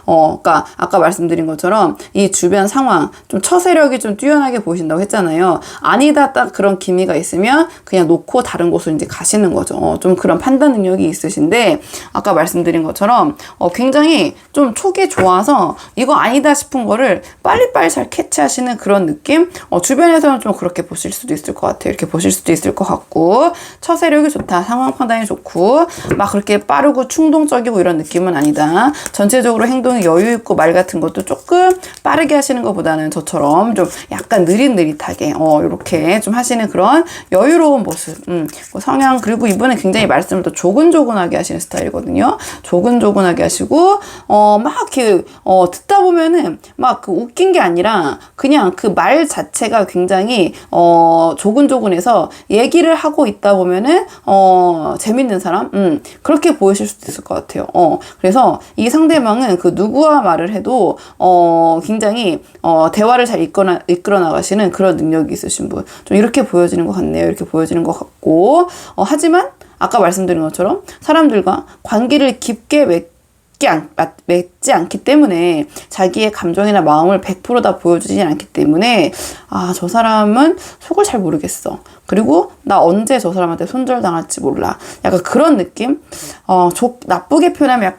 그러니까 아까 말씀드린 것처럼 이 주변 상황 좀 처세력이 좀 뛰어나게 보이신다고 했잖아요. 아니다 딱 그런 기미가 있으면 그냥 놓고 다른 곳으로 이제 가시는 거죠. 좀 그런 판단 능력이 있으신데 아까 말씀드린 것처럼 굉장히 좀 촉이 좋아서 이거 아니다 싶은 거를 빨리빨리 잘 캐치하시는 그런 느낌? 주변에서는 좀 그렇게 보실 수도 있을 것 같아요. 이렇게 보실 수도 있을 것 같고 처세력이 좋다. 상황 판단이 좋고 막 그렇게 빠르고 충동적이고 이런 느낌은 아니다. 전체적으로 행동이 여유 있고 말 같은 것도 조금 빠르게 하시는 것보다는 저처럼 좀 약간 느릿느릿하게 이렇게 좀 하시는 그런 여유로운 모습. 성향 그리고 이분은 굉장히 말씀을 또 조근조근하게 하시는 스타일이거든요. 조근조근하게 하시고 막 이렇게 듣다 보면은 막 그 웃긴 게 아니라 그냥 그 말 자체가 굉장히 조근조근해서 얘기를 하고 있다 보면은 재밌는 사람 그렇게 보이실 수도 있을 것 같아요. 그래서 이 상대방은 그 누구와 말을 해도 굉장히 대화를 잘 이끌어 나가시는 그런 능력이 있으신 분. 좀 이렇게 보여지는 것 같네요. 이렇게 보여지는 것 같고 하지만 아까 말씀드린 것처럼 사람들과 관계를 깊게 맺지 않기 때문에 자기의 감정이나 마음을 100% 다 보여주지 않기 때문에 저 사람은 속을 잘 모르겠어. 그리고 나 언제 저 사람한테 손절당할지 몰라. 약간 그런 느낌? 나쁘게 표현하면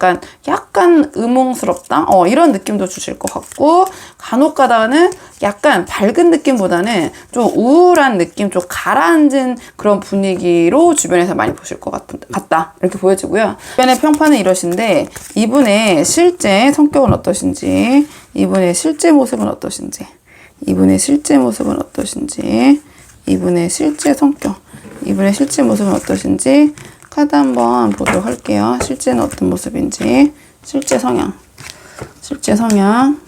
약간 의문스럽다? 이런 느낌도 주실 것 같고 간혹 가다가는 약간 밝은 느낌보다는 좀 우울한 느낌, 좀 가라앉은 그런 분위기로 주변에서 많이 보실 것 같다. 이렇게 보여지고요. 주변의 평판은 이러신데 이분의 실제 성격은 어떠신지, 이분의 실제 모습은 어떠신지, 이분의 실제 모습은 어떠신지, 이분의 실제 성격, 이분의 실제 모습은 어떠신지 카드 한번 보도록 할게요. 실제는 어떤 모습인지, 실제 성향, 실제 성향.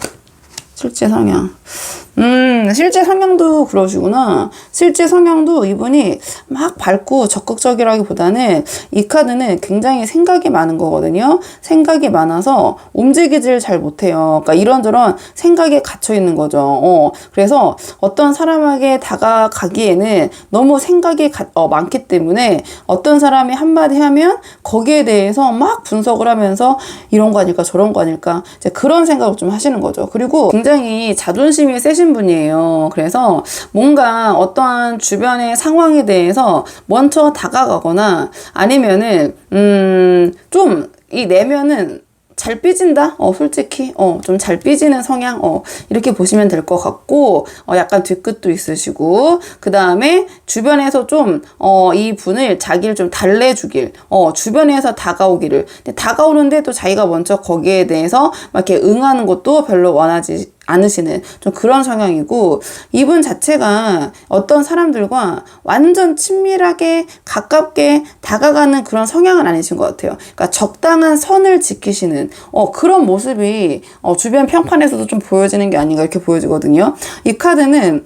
실제 성향도 그러시구나. 실제 성향도 이분이 막 밝고 적극적이라기보다는 이 카드는 굉장히 생각이 많은 거거든요. 생각이 많아서 움직이질 잘 못해요. 그러니까 이런저런 생각에 갇혀 있는 거죠. 그래서 어떤 사람에게 다가가기에는 너무 생각이 많기 때문에 어떤 사람이 한마디 하면 거기에 대해서 막 분석을 하면서 이런 거 아닐까 저런 거 아닐까 이제 그런 생각을 좀 하시는 거죠. 그리고 굉장히 자존심이 세신 분이에요. 그래서 뭔가 어떠한 주변의 상황에 대해서 먼저 다가가거나 아니면은 좀 이 내면은 잘 삐진다? 솔직히, 좀 잘 삐지는 성향? 이렇게 보시면 될 것 같고, 약간 뒤끝도 있으시고, 그 다음에 주변에서 좀, 이 분을 자기를 좀 달래주길, 주변에서 다가오기를. 근데 다가오는데 또 자기가 먼저 거기에 대해서 막 이렇게 응하는 것도 별로 원하지 않으시는 좀 그런 성향이고, 이분 자체가 어떤 사람들과 완전 친밀하게 가깝게 다가가는 그런 성향은 아니신 것 같아요. 그러니까 적당한 선을 지키시는 그런 모습이 주변 평판에서도 좀 보여지는 게 아닌가 이렇게 보여지거든요. 이 카드는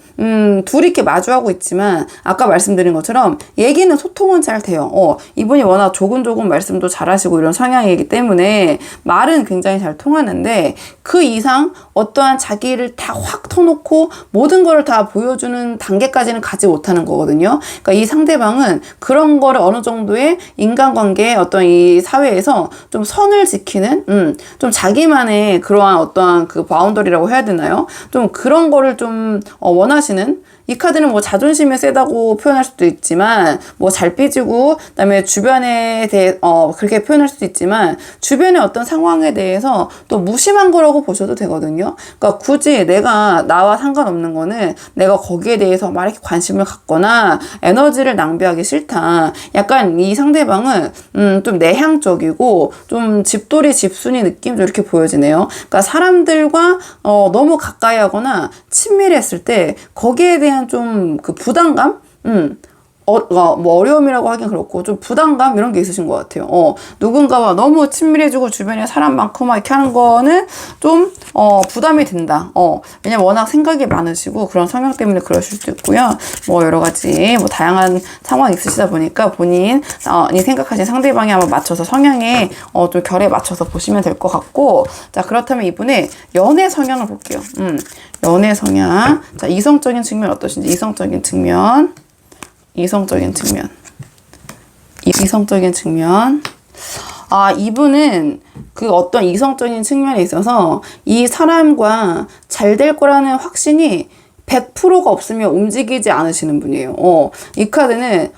둘이 이렇게 마주하고 있지만 아까 말씀드린 것처럼 얘기는 소통은 잘 돼요. 이분이 워낙 조근조근 말씀도 잘하시고 이런 성향이기 때문에 말은 굉장히 잘 통하는데, 그 이상 어떠한 자기를 다 확 터놓고 모든 거를 다 보여주는 단계까지는 가지 못하는 거거든요. 그러니까 이 상대방은 그런 거를 어느 정도의 인간관계 어떤 이 사회에서 좀 선을 지키는 좀 자기만의 그러한 어떠한 그 바운더리라고 해야 되나요? 좀 그런 거를 좀 원하시는, 이 카드는 뭐 자존심이 세다고 표현할 수도 있지만, 뭐 잘 삐지고, 그다음에 주변에 대해, 그렇게 표현할 수도 있지만, 주변의 어떤 상황에 대해서 또 무심한 거라고 보셔도 되거든요. 그러니까 굳이 나와 상관없는 거는 내가 거기에 대해서 막 이렇게 관심을 갖거나 에너지를 낭비하기 싫다. 약간 이 상대방은, 좀 내향적이고, 좀 집돌이 집순이 느낌도 이렇게 보여지네요. 그러니까 사람들과, 너무 가까이 하거나 친밀했을 때, 거기에 대한 좀 그 부담감? 뭐 어려움이라고 하긴 그렇고 좀 부담감 이런 게 있으신 것 같아요. 누군가와 너무 친밀해지고 주변에 사람 많고 막 이렇게 하는 거는 좀 부담이 된다. 왜냐면 워낙 생각이 많으시고 그런 성향 때문에 그러실 수도 있고요. 뭐 여러 가지 뭐 다양한 상황이 있으시다 보니까 본인이 생각하신 상대방에 한번 맞춰서 성향에 좀 결에 맞춰서 보시면 될 것 같고, 자 그렇다면 이분의 연애 성향을 볼게요. 연애 성향. 자, 이성적인 측면 어떠신지. 이성적인 측면. 이분은 그 어떤 이성적인 측면에 있어서 이 사람과 잘 될 거라는 확신이 100%가 없으면 움직이지 않으시는 분이에요. 이 카드는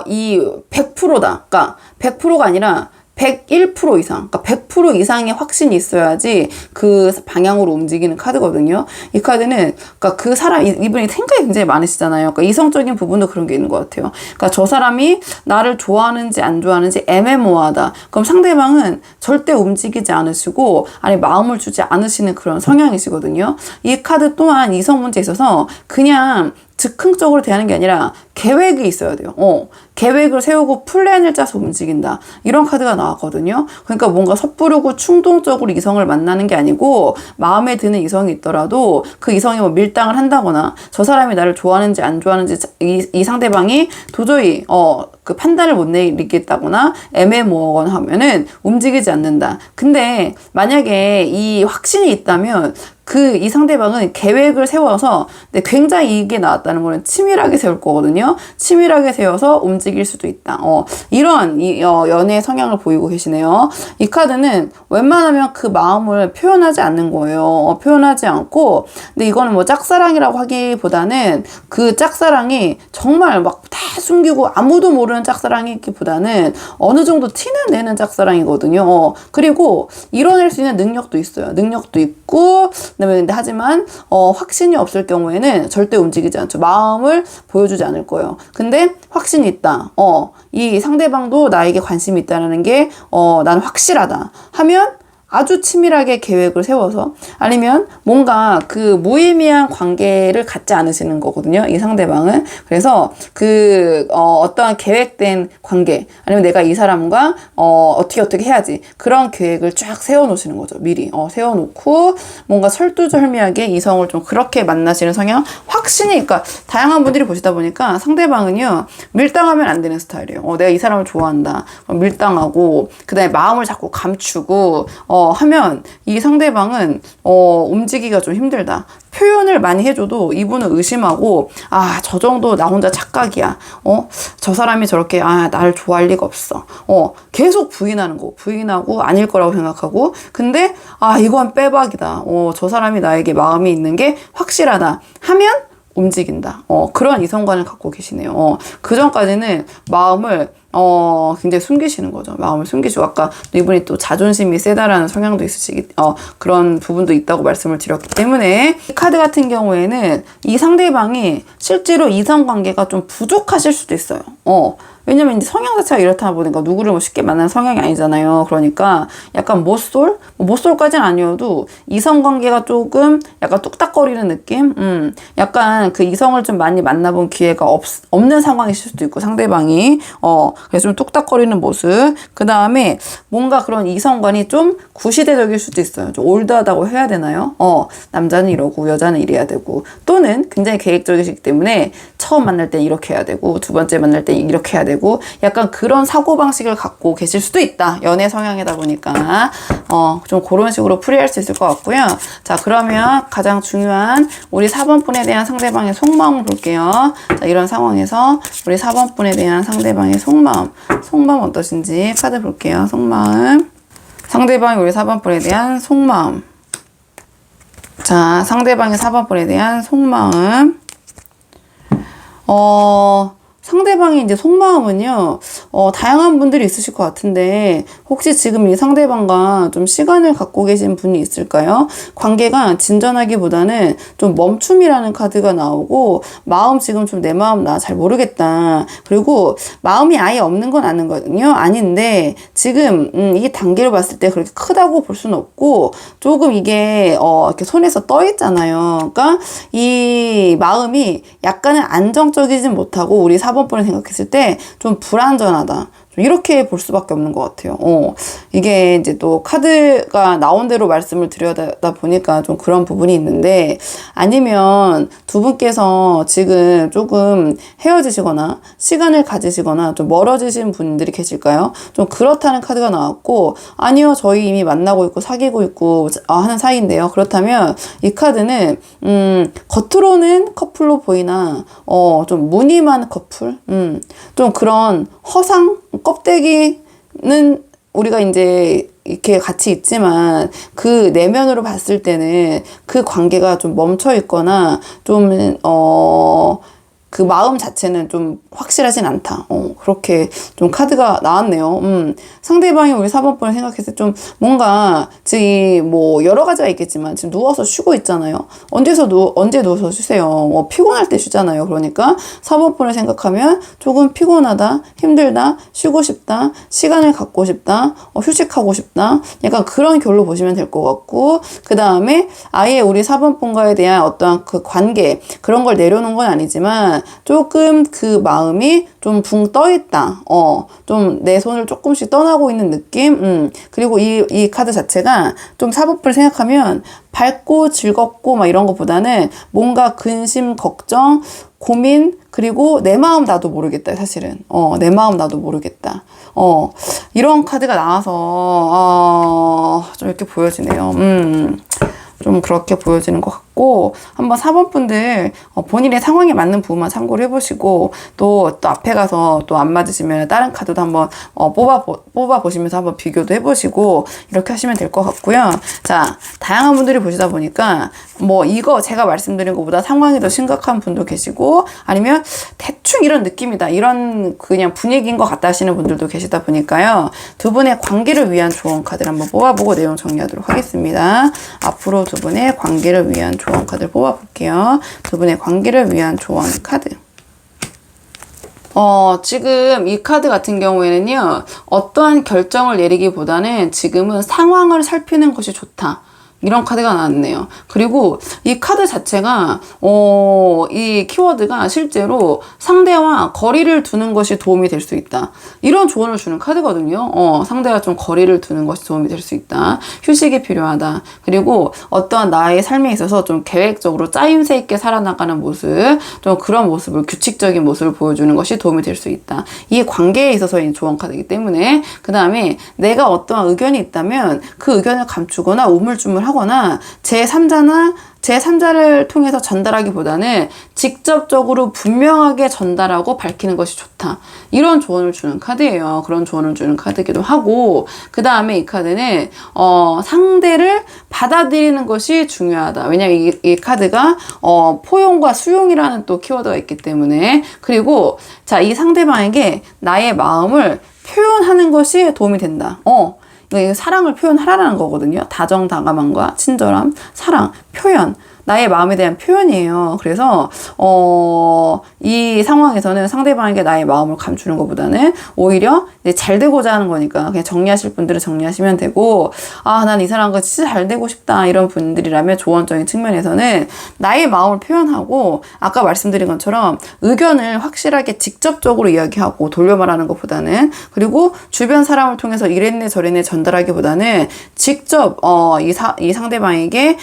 이 100%다. 그러니까 100%가 아니라 101% 이상, 그러니까 100% 이상의 확신이 있어야지 그 방향으로 움직이는 카드거든요. 이 카드는, 그러니까 그 사람, 이분이 생각이 굉장히 많으시잖아요. 그러니까 이성적인 부분도 그런 게 있는 것 같아요. 그러니까 저 사람이 나를 좋아하는지 안 좋아하는지 애매모호하다. 그럼 상대방은 절대 움직이지 않으시고, 아니, 마음을 주지 않으시는 그런 성향이시거든요. 이 카드 또한 이성 문제에 있어서 그냥 즉흥적으로 대하는 게 아니라 계획이 있어야 돼요. 계획을 세우고 플랜을 짜서 움직인다. 이런 카드가 나왔거든요. 그러니까 뭔가 섣부르고 충동적으로 이성을 만나는 게 아니고, 마음에 드는 이성이 있더라도 그 이성이 뭐 밀당을 한다거나 저 사람이 나를 좋아하는지 안 좋아하는지 이 상대방이 도저히 그 판단을 못 내리겠다거나 애매모호하거나 하면은 움직이지 않는다. 근데 만약에 이 확신이 있다면 이 상대방은 계획을 세워서, 굉장히 이게 나왔다는 거는 치밀하게 세울 거거든요. 치밀하게 세워서 움직일 수도 있다. 이런 연애 성향을 보이고 계시네요. 이 카드는 웬만하면 그 마음을 표현하지 않는 거예요. 표현하지 않고, 근데 이거는 뭐 짝사랑이라고 하기보다는 그 짝사랑이 정말 막 다 숨기고 아무도 모르는 짝사랑이기보다는 어느 정도 티는 내는 짝사랑이거든요. 그리고 이뤄낼 수 있는 능력도 있어요. 능력도 있고, 근데 하지만 확신이 없을 경우에는 절대 움직이지 않죠. 마음을 보여주지 않을 거예요. 근데 확신이 있다. 이 상대방도 나에게 관심이 있다는 게 나는 확실하다 하면 아주 치밀하게 계획을 세워서, 아니면 뭔가 그 무의미한 관계를 갖지 않으시는 거거든요. 이 상대방은. 그래서 어떠한 계획된 관계, 아니면 내가 이 사람과 어떻게 해야지, 그런 계획을 쫙 세워놓으시는 거죠. 미리 세워놓고 뭔가 설두절미하게 이성을 좀 그렇게 만나시는 성향. 확신이, 그러니까 다양한 분들이 보시다 보니까 상대방은요 밀당하면 안 되는 스타일이에요. 내가 이 사람을 좋아한다, 밀당하고 그 다음에 마음을 자꾸 감추고 하면 이 상대방은 움직이기가 좀 힘들다. 표현을 많이 해줘도 이분은 의심하고, 저 정도 나 혼자 착각이야. 저 사람이 저렇게 나를 좋아할 리가 없어. 계속 부인하고 아닐 거라고 생각하고, 근데 이건 빼박이다. 저 사람이 나에게 마음이 있는 게 확실하다 하면 움직인다. 그런 이성관을 갖고 계시네요. 그 전까지는 마음을 굉장히 숨기시는 거죠. 마음을 숨기시고, 아까 이분이 또 자존심이 세다라는 성향도 그런 부분도 있다고 말씀을 드렸기 때문에, 이 카드 같은 경우에는 이 상대방이 실제로 이성관계가 좀 부족하실 수도 있어요. 왜냐면 이제 성향 자체가 이렇다 보니까 누구를 뭐 쉽게 만나는 성향이 아니잖아요. 그러니까 약간 모쏠까지는 아니어도 이성관계가 조금 약간 뚝딱거리는 느낌? 약간 그 이성을 좀 많이 만나본 기회가 없는 상황이실 수도 있고, 상대방이. 그래서 좀 뚝딱거리는 모습. 그 다음에 뭔가 그런 이성관이 좀 구시대적일 수도 있어요. 좀 올드하다고 해야 되나요? 남자는 이러고 여자는 이래야 되고, 또는 굉장히 계획적이시기 때문에 처음 만날 때 이렇게 해야 되고, 두 번째 만날 때 이렇게 해야 되고, 약간 그런 사고방식을 갖고 계실 수도 있다. 연애 성향이다 보니까. 좀 그런 식으로 풀이할 수 있을 것 같고요. 자, 그러면 가장 중요한 우리 4번 분에 대한 상대방의 속마음을 볼게요. 자, 이런 상황에서 우리 4번 분에 대한 상대방의 속마음 어떠신지 카드 볼게요. 속마음. 상대방이 우리 4번 분에 대한 속마음. 자, 상대방의 4번 분에 대한 속마음. 상대방의 이제 속마음은요, 다양한 분들이 있으실 것 같은데, 혹시 지금 이 상대방과 좀 시간을 갖고 계신 분이 있을까요? 관계가 진전하기보다는 좀 멈춤이라는 카드가 나오고, 마음 지금 좀 내 마음 나 잘 모르겠다. 그리고 마음이 아예 없는 건 아니거든요. 아닌데, 지금, 이 단계로 봤을 때 그렇게 크다고 볼 수는 없고, 조금 이게, 이렇게 손에서 떠 있잖아요. 그러니까 이 마음이 약간은 안정적이진 못하고, 우리 4번 분을 생각했을 때 좀 불안전하다. 이렇게 볼 수밖에 없는 것 같아요. 이게 이제 또 카드가 나온 대로 말씀을 드려다 보니까 좀 그런 부분이 있는데, 아니면 두 분께서 지금 조금 헤어지시거나 시간을 가지시거나 좀 멀어지신 분들이 계실까요? 좀 그렇다는 카드가 나왔고, 아니요, 저희 이미 만나고 있고 사귀고 있고 하는 사이인데요. 그렇다면 이 카드는 겉으로는 커플로 보이나 좀 무늬만 커플, 좀 그런 허상 껍데기는 우리가 이제 이렇게 같이 있지만 그 내면으로 봤을 때는 그 관계가 좀 멈춰 있거나 좀 그 마음 자체는 좀 확실하진 않다. 그렇게 좀 카드가 나왔네요. 상대방이 우리 4번 분을 생각했을 때 좀 뭔가 지금 뭐 여러 가지가 있겠지만 지금 누워서 쉬고 있잖아요. 언제 누워서 쉬세요? 피곤할 때 쉬잖아요. 그러니까 4번 분을 생각하면 조금 피곤하다, 힘들다, 쉬고 싶다, 시간을 갖고 싶다, 휴식하고 싶다. 약간 그런 결로 보시면 될 것 같고, 그 다음에 아예 우리 4번 분과에 대한 어떠한 그 관계, 그런 걸 내려놓은 건 아니지만 조금 그 마음이 좀 붕 떠 있다. 좀 내 손을 조금씩 떠나고 있는 느낌? 그리고 이 카드 자체가 좀 4번을 생각하면 밝고 즐겁고 막 이런 것보다는 뭔가 근심, 걱정, 고민, 그리고 내 마음 나도 모르겠다, 사실은. 내 마음 나도 모르겠다. 이런 카드가 나와서, 좀 이렇게 보여지네요. 좀 그렇게 보여지는 것 같고, 한번 4번 분들 본인의 상황에 맞는 부분만 참고를 해보시고, 또 앞에 가서 또 안 맞으시면 다른 카드도 한번 뽑아 보시면서 한번 비교도 해보시고, 이렇게 하시면 될 것 같고요. 자, 다양한 분들이 보시다 보니까 뭐 이거 제가 말씀드린 것보다 상황이 더 심각한 분도 계시고, 아니면 대충 이런 느낌이다, 이런 그냥 분위기인 것 같다 하시는 분들도 계시다 보니까요. 두 분의 관계를 위한 조언 카드를 한번 뽑아보고 내용 정리하도록 하겠습니다. 앞으로 두 분의 관계를 위한 조언 카드를 뽑아볼게요. 두 분의 관계를 위한 조언 카드. 지금 이 카드 같은 경우에는요, 어떠한 결정을 내리기보다는 지금은 상황을 살피는 것이 좋다. 이런 카드가 나왔네요. 그리고 이 카드 자체가 이 키워드가 실제로 상대와 거리를 두는 것이 도움이 될 수 있다. 이런 조언을 주는 카드거든요. 상대와 좀 거리를 두는 것이 도움이 될 수 있다. 휴식이 필요하다. 그리고 어떠한 나의 삶에 있어서 좀 계획적으로 짜임새 있게 살아나가는 모습, 좀 그런 모습을, 규칙적인 모습을 보여주는 것이 도움이 될 수 있다. 이 관계에 있어서의 조언 카드이기 때문에, 그 다음에 내가 어떠한 의견이 있다면 그 의견을 감추거나 우물쭈물하거나 제3자나 제3자를 통해서 전달하기보다는 직접적으로 분명하게 전달하고 밝히는 것이 좋다. 이런 조언을 주는 카드예요. 그런 조언을 주는 카드이기도 하고, 그 다음에 이 카드는 상대를 받아들이는 것이 중요하다. 왜냐면 이 카드가 포용과 수용이라는 또 키워드가 있기 때문에. 그리고 자, 이 상대방에게 나의 마음을 표현하는 것이 도움이 된다. 이거 사랑을 표현하라는 거거든요. 다정다감함과 친절함, 사랑, 표현. 나의 마음에 대한 표현이에요. 그래서 이 상황에서는 상대방에게 나의 마음을 감추는 것보다는 오히려 이제 잘 되고자 하는 거니까 그냥 정리하실 분들은 정리하시면 되고, 난 이 사람과 진짜 잘 되고 싶다 이런 분들이라면 조언적인 측면에서는 나의 마음을 표현하고, 아까 말씀드린 것처럼 의견을 확실하게 직접적으로 이야기하고 돌려 말하는 것보다는, 그리고 주변 사람을 통해서 이랬네 저랬네 전달하기보다는 직접 이 상대방에게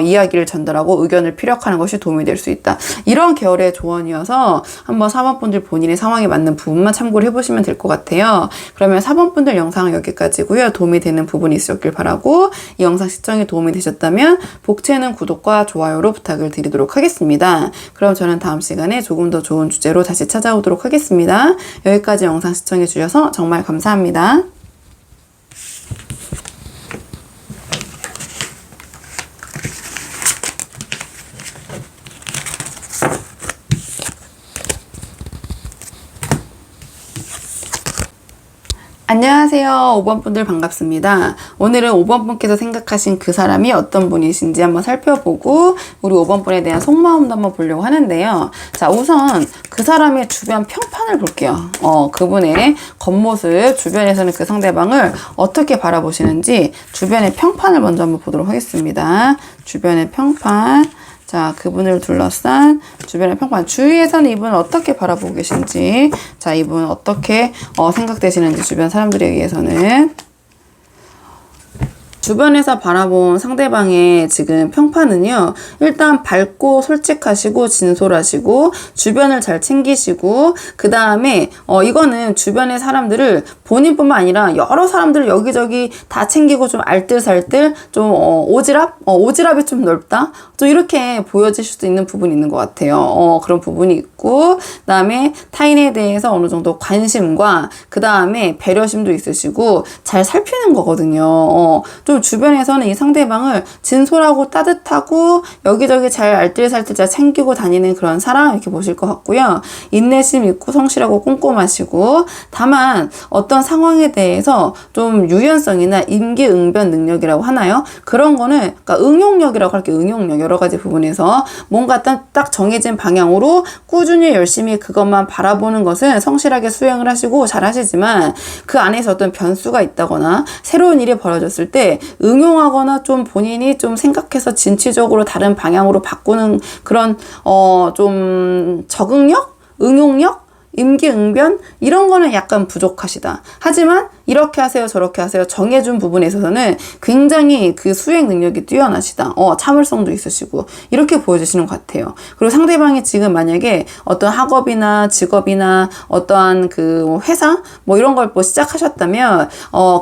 이야기를 전달하고 의견을 피력하는 것이 도움이 될 수 있다. 이런 계열의 조언이어서 한번 4번 분들 본인의 상황에 맞는 부분만 참고를 해보시면 될 것 같아요. 그러면 4번 분들 영상은 여기까지고요. 도움이 되는 부분이 있었길 바라고, 이 영상 시청에 도움이 되셨다면 복채는 구독과 좋아요로 부탁을 드리도록 하겠습니다. 그럼 저는 다음 시간에 조금 더 좋은 주제로 다시 찾아오도록 하겠습니다. 여기까지 영상 시청해 주셔서 정말 감사합니다. 안녕하세요. 5번 분들 반갑습니다. 오늘은 5번 분께서 생각하신 그 사람이 어떤 분이신지 한번 살펴보고 우리 5번 분에 대한 속마음도 한번 보려고 하는데요. 자, 우선 그 사람의 주변 평판을 볼게요. 그분의 겉모습, 주변에서는 그 상대방을 어떻게 바라보시는지 주변의 평판을 먼저 한번 보도록 하겠습니다. 주변의 평판. 자, 그분을 둘러싼 주변의 평판. 주위에서는 이분을 어떻게 바라보고 계신지, 자, 이분은 어떻게 생각되시는지 주변 사람들에 의해서는. 주변에서 바라본 상대방의 지금 평판은요, 일단 밝고 솔직하시고 진솔하시고 주변을 잘 챙기시고, 그 다음에 이거는 주변의 사람들을 본인뿐만 아니라 여러 사람들을 여기저기 다 챙기고 좀 알뜰살뜰, 좀 오지랖이 좀 넓다, 좀 이렇게 보여질 수도 있는 부분이 있는 것 같아요. 그런 부분이 있고, 그 다음에 타인에 대해서 어느 정도 관심과 그 다음에 배려심도 있으시고 잘 살피는 거거든요. 좀 주변에서는 이 상대방을 진솔하고 따뜻하고 여기저기 잘 알뜰살뜰 잘 챙기고 다니는 그런 사람 이렇게 보실 것 같고요. 인내심 있고 성실하고 꼼꼼하시고, 다만 어떤 상황에 대해서 좀 유연성이나 임기응변 능력이라고 하나요? 그런 거는 그러니까 응용력이라고 할게요. 응용력. 여러 가지 부분에서 뭔가 딱 정해진 방향으로 꾸준히 열심히 그것만 바라보는 것은 성실하게 수행을 하시고 잘 하시지만, 그 안에서 어떤 변수가 있다거나 새로운 일이 벌어졌을 때 응용하거나 좀 본인이 좀 생각해서 진취적으로 다른 방향으로 바꾸는 그런 좀 적응력? 응용력? 임기응변? 이런 거는 약간 부족하시다. 하지만 이렇게 하세요 저렇게 하세요 정해준 부분에 있어서는 굉장히 그 수행 능력이 뛰어나시다. 참을성도 있으시고 이렇게 보여주시는 것 같아요. 그리고 상대방이 지금 만약에 어떤 학업이나 직업이나 어떠한 그 회사 뭐 이런 걸 뭐 시작하셨다면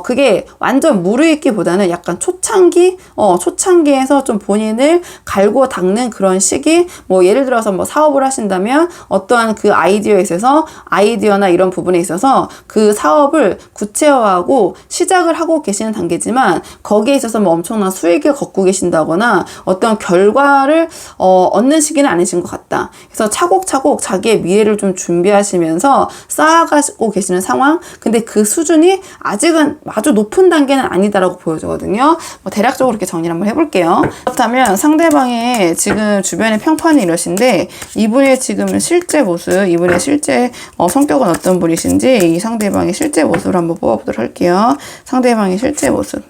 그게 완전 무르익기보다는 약간 초창기에서 좀 본인을 갈고 닦는 그런 시기, 뭐 예를 들어서 뭐 사업을 하신다면 어떠한 그 아이디어에 있어서 아이디어나 이런 부분에 있어서 그 사업을 구체화하고 시작을 하고 계시는 단계지만 거기에 있어서 뭐 엄청난 수익을 걷고 계신다거나 어떤 결과를 얻는 시기는 아니신 것 같다. 그래서 차곡차곡 자기의 미래를 좀 준비하시면서 쌓아가고 계시는 상황. 근데 그 수준이 아직은 아주 높은 단계는 아니다라고 보여지거든요. 뭐 대략적으로 이렇게 정리를 한번 해볼게요. 그렇다면 상대방의 지금 주변의 평판이 이러신데, 이분의 지금 실제 모습, 이분의 실제 성격은 어떤 분이신지 이 상대방의 실제 모습을 한번 뽑아보도록 할게요. 상대방의 실제 모습.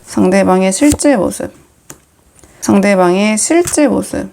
상대방의 실제 모습. 상대방의 실제 모습.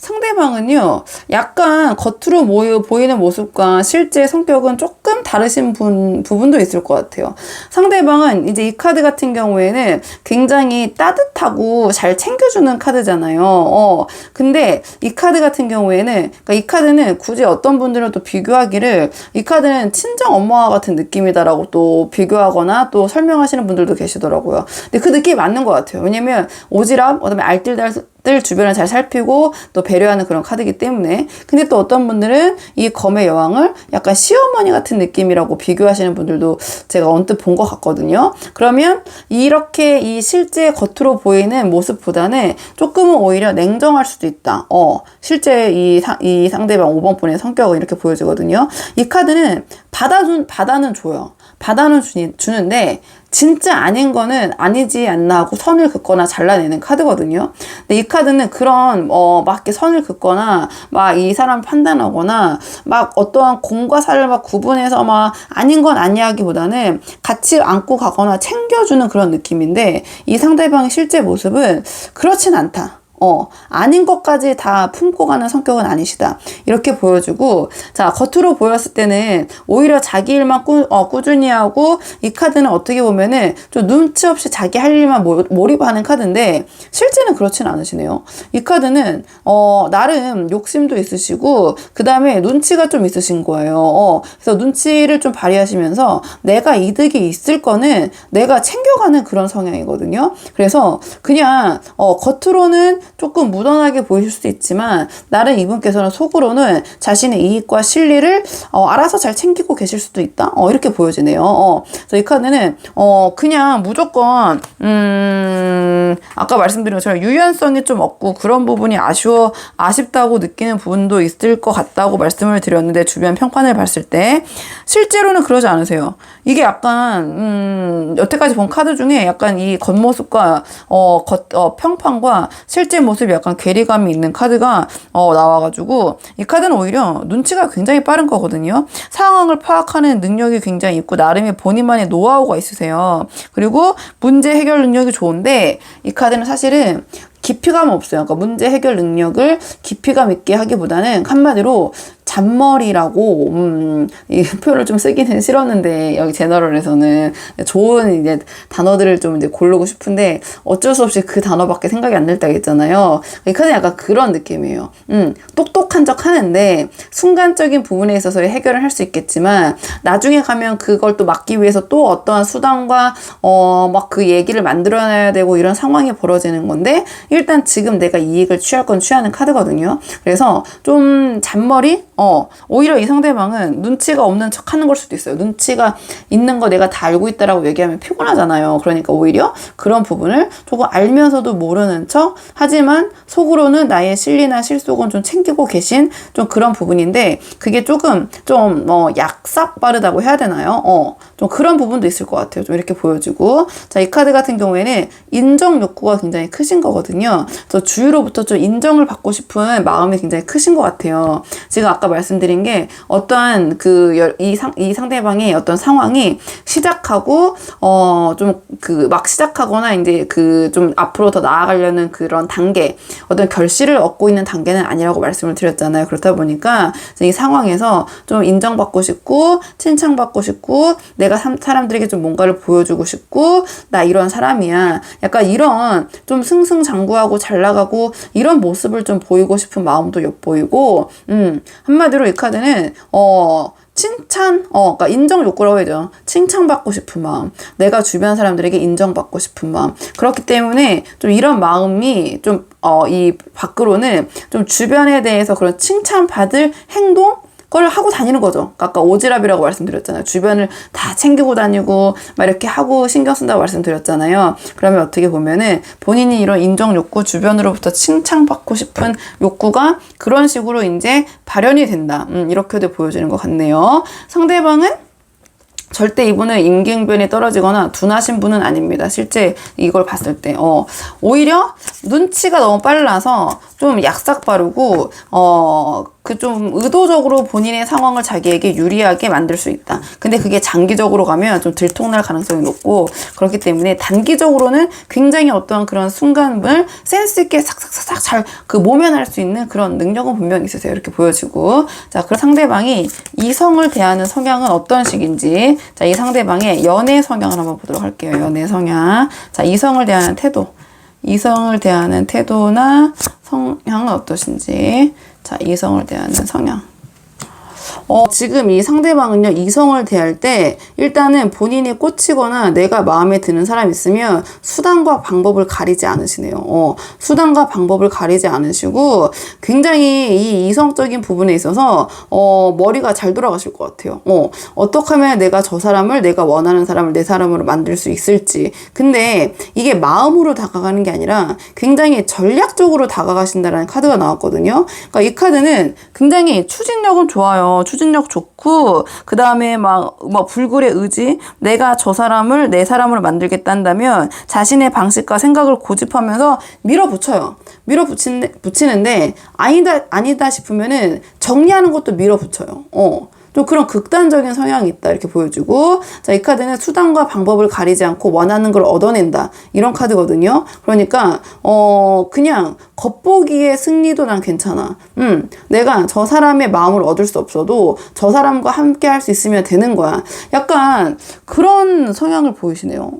상대방은요, 약간 겉으로 보이는 모습과 실제 성격은 조금 다르신 부분도 있을 것 같아요. 상대방은 이제 이 카드 같은 경우에는 굉장히 따뜻하고 잘 챙겨주는 카드잖아요. 근데 이 카드 같은 경우에는, 그러니까 이 카드는 굳이 어떤 분들은 또 비교하기를 이 카드는 친정 엄마와 같은 느낌이다라고 또 비교하거나 또 설명하시는 분들도 계시더라고요. 근데 그 느낌이 맞는 것 같아요. 왜냐면 오지랖, 그다음에 알뜰들 주변을 잘 살피고 또 배려하는 그런 카드이기 때문에. 근데 또 어떤 분들은 이 검의 여왕을 약간 시어머니 같은 느낌이라고 비교하시는 분들도 제가 언뜻 본 것 같거든요. 그러면 이렇게 이 실제 겉으로 보이는 모습보다는 조금은 오히려 냉정할 수도 있다. 실제 이 상대방 5번 분의 성격은 이렇게 보여지거든요. 이 카드는 받아는 줘요. 받아는 주는데 진짜 아닌 거는 아니지 않나 하고 선을 긋거나 잘라내는 카드거든요. 근데 이 카드는 그런 막 이렇게 선을 긋거나 막 이 사람 판단하거나 막 어떠한 공과 사를 막 구분해서 막 아닌 건 아니야 하기보다는 같이 안고 가거나 챙겨주는 그런 느낌인데, 이 상대방의 실제 모습은 그렇진 않다. 아닌 것까지 다 품고 가는 성격은 아니시다. 이렇게 보여주고, 자, 겉으로 보였을 때는 오히려 자기 일만 꾸준히 하고, 이 카드는 어떻게 보면은 좀 눈치 없이 자기 할 일만 몰입하는 카드인데, 실제는 그렇진 않으시네요. 이 카드는, 나름 욕심도 있으시고, 그 다음에 눈치가 좀 있으신 거예요. 그래서 눈치를 좀 발휘하시면서, 내가 이득이 있을 거는 내가 챙겨가는 그런 성향이거든요. 그래서 그냥, 겉으로는 조금 무던하게 보이실 수도 있지만 나름 이분께서는 속으로는 자신의 이익과 실리를 알아서 잘 챙기고 계실 수도 있다. 이렇게 보여지네요. 그래서 이 카드는 그냥 무조건 아까 말씀드린 것처럼 유연성이 좀 없고 그런 부분이 아쉽다고 느끼는 부분도 있을 것 같다고 말씀을 드렸는데, 주변 평판을 봤을 때 실제로는 그러지 않으세요. 이게 약간 여태까지 본 카드 중에 약간 이 겉모습과 평판과 실제 모습이 약간 괴리감이 있는 카드가 나와가지고, 이 카드는 오히려 눈치가 굉장히 빠른 거거든요. 상황을 파악하는 능력이 굉장히 있고 나름의 본인만의 노하우가 있으세요. 그리고 문제 해결 능력이 좋은데, 이 카드는 사실은 깊이감 없어요. 그러니까 문제 해결 능력을 깊이감 있게 하기보다는 한마디로 잔머리라고, 이 표현을 좀 쓰기는 싫었는데, 여기 제너럴에서는 좋은 이제 단어들을 좀 이제 고르고 싶은데, 어쩔 수 없이 그 단어밖에 생각이 안 날 때가 있잖아요. 이 카드는 약간 그런 느낌이에요. 똑똑한 척 하는데, 순간적인 부분에 있어서 해결을 할 수 있겠지만, 나중에 가면 그걸 또 막기 위해서 또 어떠한 수단과, 막 그 얘기를 만들어놔야 되고 이런 상황이 벌어지는 건데, 일단 지금 내가 이익을 취할 건 취하는 카드거든요. 그래서 좀 잔머리? 오히려 이 상대방은 눈치가 없는 척 하는 걸 수도 있어요. 눈치가 있는 거 내가 다 알고 있다라고 얘기하면 피곤하잖아요. 그러니까 오히려 그런 부분을 조금 알면서도 모르는 척, 하지만 속으로는 나의 실리나 실속은 좀 챙기고 계신 좀 그런 부분인데, 그게 조금 좀 약삭 빠르다고 해야 되나요? 좀 그런 부분도 있을 것 같아요. 좀 이렇게 보여지고. 자, 이 카드 같은 경우에는 인정 욕구가 굉장히 크신 거거든요. 그래서 주위로부터 좀 인정을 받고 싶은 마음이 굉장히 크신 것 같아요. 지금 아까 말씀드린 게 어떠한 이 상대방의 어떤 상황이 시작하고 좀 막 시작하거나 이제 좀 앞으로 더 나아가려는 그런 단계, 어떤 결실을 얻고 있는 단계는 아니라고 말씀을 드렸잖아요. 그렇다 보니까 이 상황에서 좀 인정받고 싶고 칭찬받고 싶고 내가 사람들에게 좀 뭔가를 보여주고 싶고 나 이런 사람이야, 약간 이런 좀 승승장구하고 잘 나가고 이런 모습을 좀 보이고 싶은 마음도 엿보이고, 한마디로 이 카드는 칭찬, 그러니까 인정 욕구라고 해야죠. 칭찬받고 싶은 마음, 내가 주변 사람들에게 인정받고 싶은 마음. 그렇기 때문에 좀 이런 마음이 좀 이 밖으로는 좀 주변에 대해서 그런 칭찬받을 행동 걸 하고 다니는 거죠. 아까 오지랖이라고 말씀드렸잖아요. 주변을 다 챙기고 다니고 막 이렇게 하고 신경 쓴다고 말씀드렸잖아요. 그러면 어떻게 보면은 본인이 이런 인정 욕구, 주변으로부터 칭찬받고 싶은 욕구가 그런 식으로 이제 발현이 된다. 이렇게도 보여지는 것 같네요. 상대방은 절대 이분은 임기응변이 떨어지거나 둔하신 분은 아닙니다. 실제 이걸 봤을 때 오히려 눈치가 너무 빨라서 좀 약삭 빠르고 그 좀 의도적으로 본인의 상황을 자기에게 유리하게 만들 수 있다. 근데 그게 장기적으로 가면 좀 들통날 가능성이 높고, 그렇기 때문에 단기적으로는 굉장히 어떠한 그런 순간을 센스 있게 싹싹싹싹 잘 그 모면할 수 있는 그런 능력은 분명히 있으세요. 이렇게 보여지고. 자, 그럼 상대방이 이성을 대하는 성향은 어떤 식인지, 자, 이 상대방의 연애 성향을 한번 보도록 할게요. 연애 성향. 자, 이성을 대하는 태도. 이성을 대하는 태도나 성향은 어떠신지. 자, 이성을 대하는 성향. 지금 이 상대방은요, 이성을 대할 때 일단은 본인이 꽂히거나 내가 마음에 드는 사람이 있으면 수단과 방법을 가리지 않으시네요. 수단과 방법을 가리지 않으시고 굉장히 이 이성적인 부분에 있어서 머리가 잘 돌아가실 것 같아요. 어떻게 하면 내가 저 사람을, 내가 원하는 사람을 내 사람으로 만들 수 있을지. 근데 이게 마음으로 다가가는 게 아니라 굉장히 전략적으로 다가가신다라는 카드가 나왔거든요. 그러니까 이 카드는 굉장히 추진력은 좋아요. 추진력 좋고, 그 다음에 막 불굴의 의지, 내가 저 사람을 내 사람으로 만들겠다 한다면 자신의 방식과 생각을 고집하면서 밀어붙여요. 밀어붙이는데 아니다 싶으면은 정리하는 것도 밀어붙여요. 좀 그런 극단적인 성향이 있다 이렇게 보여주고, 자, 이 카드는 수단과 방법을 가리지 않고 원하는 걸 얻어낸다 이런 카드거든요. 그러니까 그냥 겉보기의 승리도 난 괜찮아. 내가 저 사람의 마음을 얻을 수 없어도 저 사람과 함께 할 수 있으면 되는 거야. 약간 그런 성향을 보이시네요.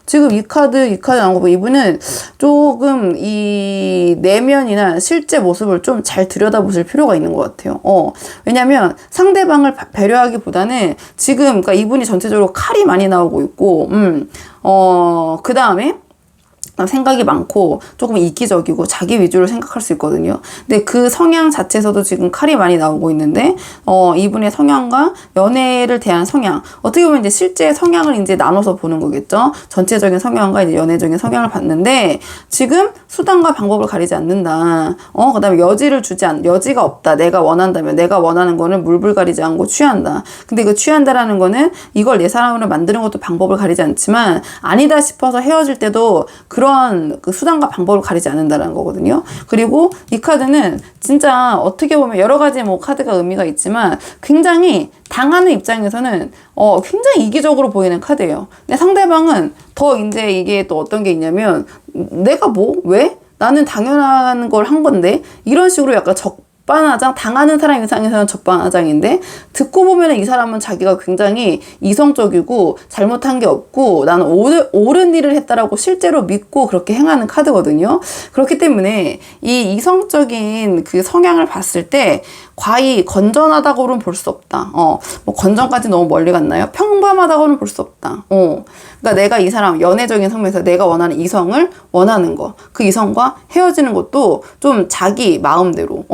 지금 이 카드 나온 거 보면 이분은 조금 이 내면이나 실제 모습을 좀 잘 들여다보실 필요가 있는 것 같아요. 왜냐면 상대방을 배려하기보다는 지금, 그러니까 이분이 전체적으로 칼이 많이 나오고 있고, 그 다음에 생각이 많고 조금 이기적이고 자기 위주로 생각할 수 있거든요. 근데 그 성향 자체에서도 지금 칼이 많이 나오고 있는데, 이분의 성향과 연애를 대한 성향, 어떻게 보면 이제 실제 성향을 이제 나눠서 보는 거겠죠. 전체적인 성향과 이제 연애적인 성향을 봤는데, 지금 수단과 방법을 가리지 않는다. 그 다음에 여지가 없다. 내가 원한다면, 내가 원하는 거는 물불 가리지 않고 취한다. 근데 그 취한다라는 거는 이걸 내 사람으로 만드는 것도 방법을 가리지 않지만, 아니다 싶어서 헤어질 때도 그런 그 수단과 방법을 가리지 않는다는 거거든요. 그리고 이 카드는 진짜 어떻게 보면 여러 가지 카드가 의미가 있지만 굉장히 당하는 입장에서는 굉장히 이기적으로 보이는 카드예요. 근데 상대방은 더 이제 이게 또 어떤 게 있냐면, 내가 왜? 나는 당연한 걸 한 건데, 이런 식으로 약간 적반하장, 당하는 사람 입장에서는 적반하장인데, 듣고 보면 이 사람은 자기가 굉장히 이성적이고 잘못한 게 없고 나는 옳은 일을 했다라고 실제로 믿고 그렇게 행하는 카드거든요. 그렇기 때문에 이 이성적인 그 성향을 봤을 때 과히 건전하다고는 볼 수 없다. 건전까지 너무 멀리 갔나요? 평범하다고는 볼 수 없다. 그러니까 내가 이 사람, 연애적인 성면에서 내가 원하는 이성을 원하는 거, 그 이성과 헤어지는 것도 좀 자기 마음대로,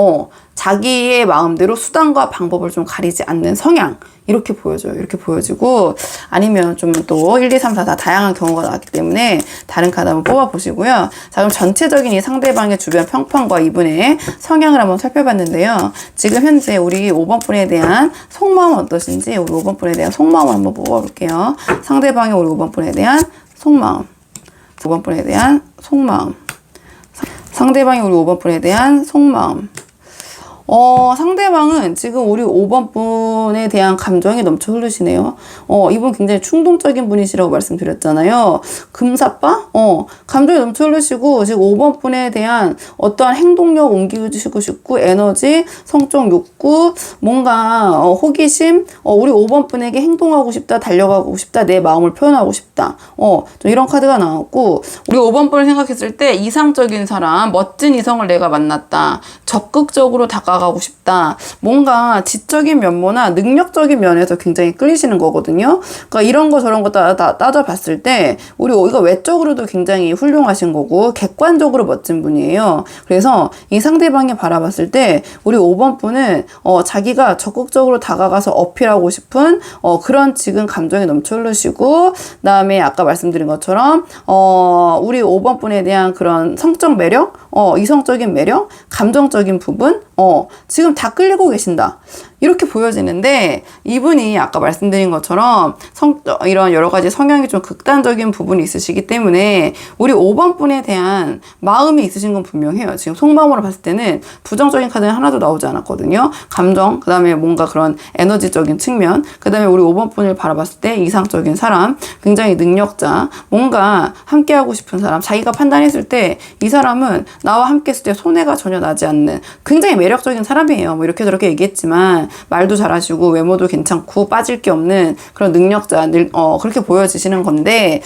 자기의 마음대로 수단과 방법을 좀 가리지 않는 성향, 이렇게 보여져요. 이렇게 보여지고, 아니면 좀 또 1, 2, 3, 4 다 다양한 경우가 나왔기 때문에 다른 카드 한번 뽑아보시고요. 자, 그럼 전체적인 이 상대방의 주변 평판과 이분의 성향을 한번 살펴봤는데요. 지금 현재 우리 5번 분에 대한 속마음은 어떠신지, 우리 5번 분에 대한 속마음을 한번 뽑아볼게요. 상대방의 우리 5번 분에 대한 속마음. 5번 분에 대한 속마음. 상대방이 우리 5번 분에 대한 속마음. 상대방은 지금 우리 5번 분에 대한 감정이 넘쳐 흐르시네요. 이분 굉장히 충동적인 분이시라고 말씀드렸잖아요. 금사빠? 감정이 넘쳐 흐르시고, 지금 5번 분에 대한 어떠한 행동력 옮기시고 싶고, 에너지, 성적 욕구, 뭔가, 호기심, 우리 5번 분에게 행동하고 싶다, 달려가고 싶다, 내 마음을 표현하고 싶다. 좀 이런 카드가 나왔고, 우리 5번 분을 생각했을 때 이상적인 사람, 멋진 이성을 내가 만났다. 적극적으로 다가가고 싶다. 뭔가 지적인 면모나 능력적인 면에서 굉장히 끌리시는 거거든요. 그러니까 이런 거 저런 거 따져봤을 때 우리 이거 외적으로도 굉장히 훌륭하신 거고 객관적으로 멋진 분이에요. 그래서 이 상대방이 바라봤을 때 우리 5번 분은 자기가 적극적으로 다가가서 어필하고 싶은 그런 지금 감정이 넘쳐 흐르시고, 그다음에 아까 말씀드린 것처럼 우리 5번 분에 대한 그런 성적 매력, 이성적인 매력, 감정적인 부분, 지금 다 끌리고 계신다. 이렇게 보여지는데 이분이 아까 말씀드린 것처럼 이런 여러 가지 성향이 좀 극단적인 부분이 있으시기 때문에 우리 5번 분에 대한 마음이 있으신 건 분명해요. 지금 속마음으로 봤을 때는 부정적인 카드는 하나도 나오지 않았거든요. 감정, 그 다음에 뭔가 그런 에너지적인 측면, 그 다음에 우리 5번 분을 바라봤을 때 이상적인 사람, 굉장히 능력자, 뭔가 함께하고 싶은 사람, 자기가 판단했을 때 이 사람은 나와 함께 했을 때 손해가 전혀 나지 않는 굉장히 매력적인 사람이에요. 뭐 이렇게 저렇게 얘기했지만 말도 잘하시고 외모도 괜찮고 빠질 게 없는 그런 능력자, 그렇게 보여지시는 건데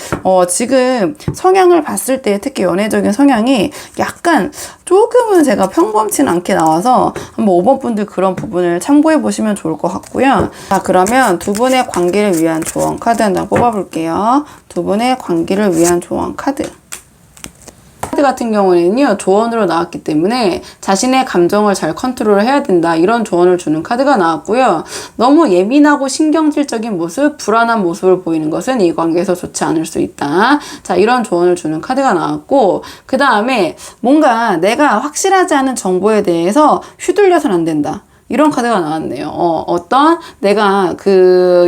지금 성향을 봤을 때 특히 연애적인 성향이 약간 조금은 제가 평범치는 않게 나와서 한번 5번 분들 그런 부분을 참고해 보시면 좋을 것 같고요. 자, 그러면 두 분의 관계를 위한 조언 카드 한 장 뽑아볼게요. 두 분의 관계를 위한 조언 카드. 카드 같은 경우에는요, 조언으로 나왔기 때문에 자신의 감정을 잘 컨트롤을 해야 된다, 이런 조언을 주는 카드가 나왔고요. 너무 예민하고 신경질적인 모습, 불안한 모습을 보이는 것은 이 관계에서 좋지 않을 수 있다. 자, 이런 조언을 주는 카드가 나왔고, 그 다음에 뭔가 내가 확실하지 않은 정보에 대해서 휘둘려서는 안 된다, 이런 카드가 나왔네요. 어떤 내가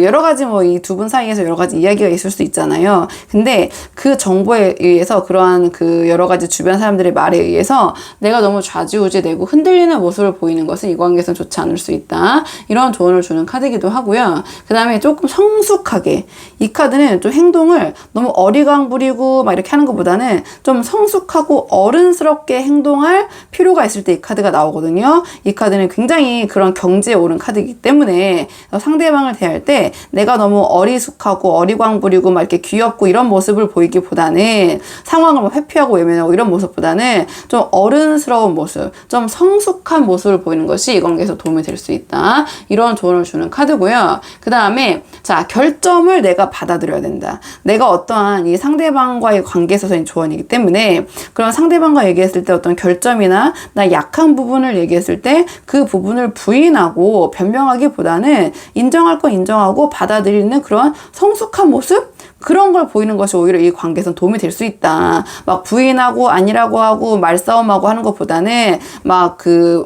여러 가지 뭐 이 두 분 사이에서 여러 가지 이야기가 있을 수 있잖아요. 근데 그 정보에 의해서 그러한 여러 가지 주변 사람들의 말에 의해서 내가 너무 좌지우지되고 흔들리는 모습을 보이는 것은 이 관계에서는 좋지 않을 수 있다. 이런 조언을 주는 카드이기도 하고요. 그 다음에 조금 성숙하게, 이 카드는 좀 행동을 너무 어리광 부리고 막 이렇게 하는 것보다는 좀 성숙하고 어른스럽게 행동할 필요가 있을 때 이 카드가 나오거든요. 이 카드는 굉장히 그런 경지에 오른 카드이기 때문에 상대방을 대할 때 내가 너무 어리숙하고 어리광 부리고 막 이렇게 귀엽고 이런 모습을 보이기보다는, 상황을 막 회피하고 외면하고 이런 모습보다는 좀 어른스러운 모습, 좀 성숙한 모습을 보이는 것이 이 관계에서 도움이 될 수 있다. 이런 조언을 주는 카드고요. 그 다음에 자, 결점을 내가 받아들여야 된다. 내가 어떠한 이 상대방과의 관계에서의 조언이기 때문에 그런 상대방과 얘기했을 때 어떤 결점이나 나 약한 부분을 얘기했을 때 그 부분을 부인하고 변명하기보다는 인정할 건 인정하고 받아들이는 그런 성숙한 모습? 그런 걸 보이는 것이 오히려 이 관계에선 도움이 될 수 있다. 막 부인하고 아니라고 하고 말싸움하고 하는 것보다는 막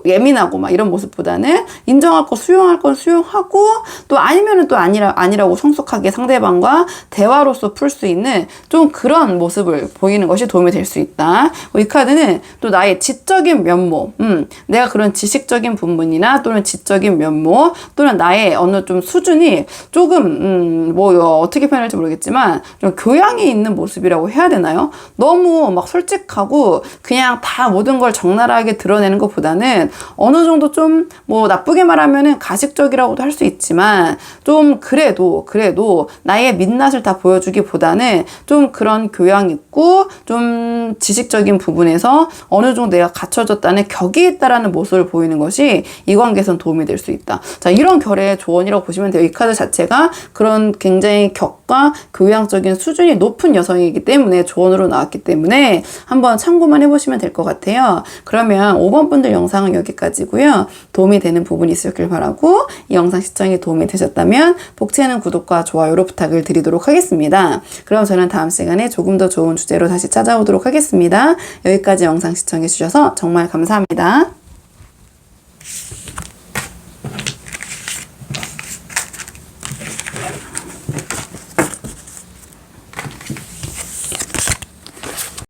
예민하고 막 이런 모습보다는 인정할 거 수용할 건 수용하고, 또 아니면은 또 아니라고 성숙하게 상대방과 대화로서 풀 수 있는 좀 그런 모습을 보이는 것이 도움이 될 수 있다. 이 카드는 또 나의 지적인 면모, 내가 그런 지식적인 부분이나 또는 지적인 면모, 또는 나의 어느 좀 수준이 조금 어떻게 표현할지 모르겠지만 좀 교양이 있는 모습이라고 해야 되나요? 너무 막 솔직하고 그냥 다 모든 걸 적나라하게 드러내는 것보다는 어느 정도 좀 나쁘게 말하면은 가식적이라고도 할 수 있지만 좀 그래도 나의 민낯을 다 보여주기보다는 좀 그런 교양 있고 좀 지식적인 부분에서 어느 정도 내가 갖춰졌다는 격이 있다라는 모습을 보이는 것이 이 관계에선 도움이 될 수 있다. 자, 이런 결의 조언이라고 보시면 돼요. 이 카드 자체가 그런 굉장히 격과 교양적인 수준이 높은 여성이기 때문에 조언으로 나왔기 때문에 한번 참고만 해보시면 될 것 같아요. 그러면 5번 분들 영상은 여기까지고요. 도움이 되는 부분이 있었길 바라고, 이 영상 시청이 도움이 되셨다면 복채는 구독과 좋아요로 부탁을 드리도록 하겠습니다. 그럼 저는 다음 시간에 조금 더 좋은 주제로 다시 찾아오도록 하겠습니다. 여기까지 영상 시청해 주셔서 정말 감사합니다.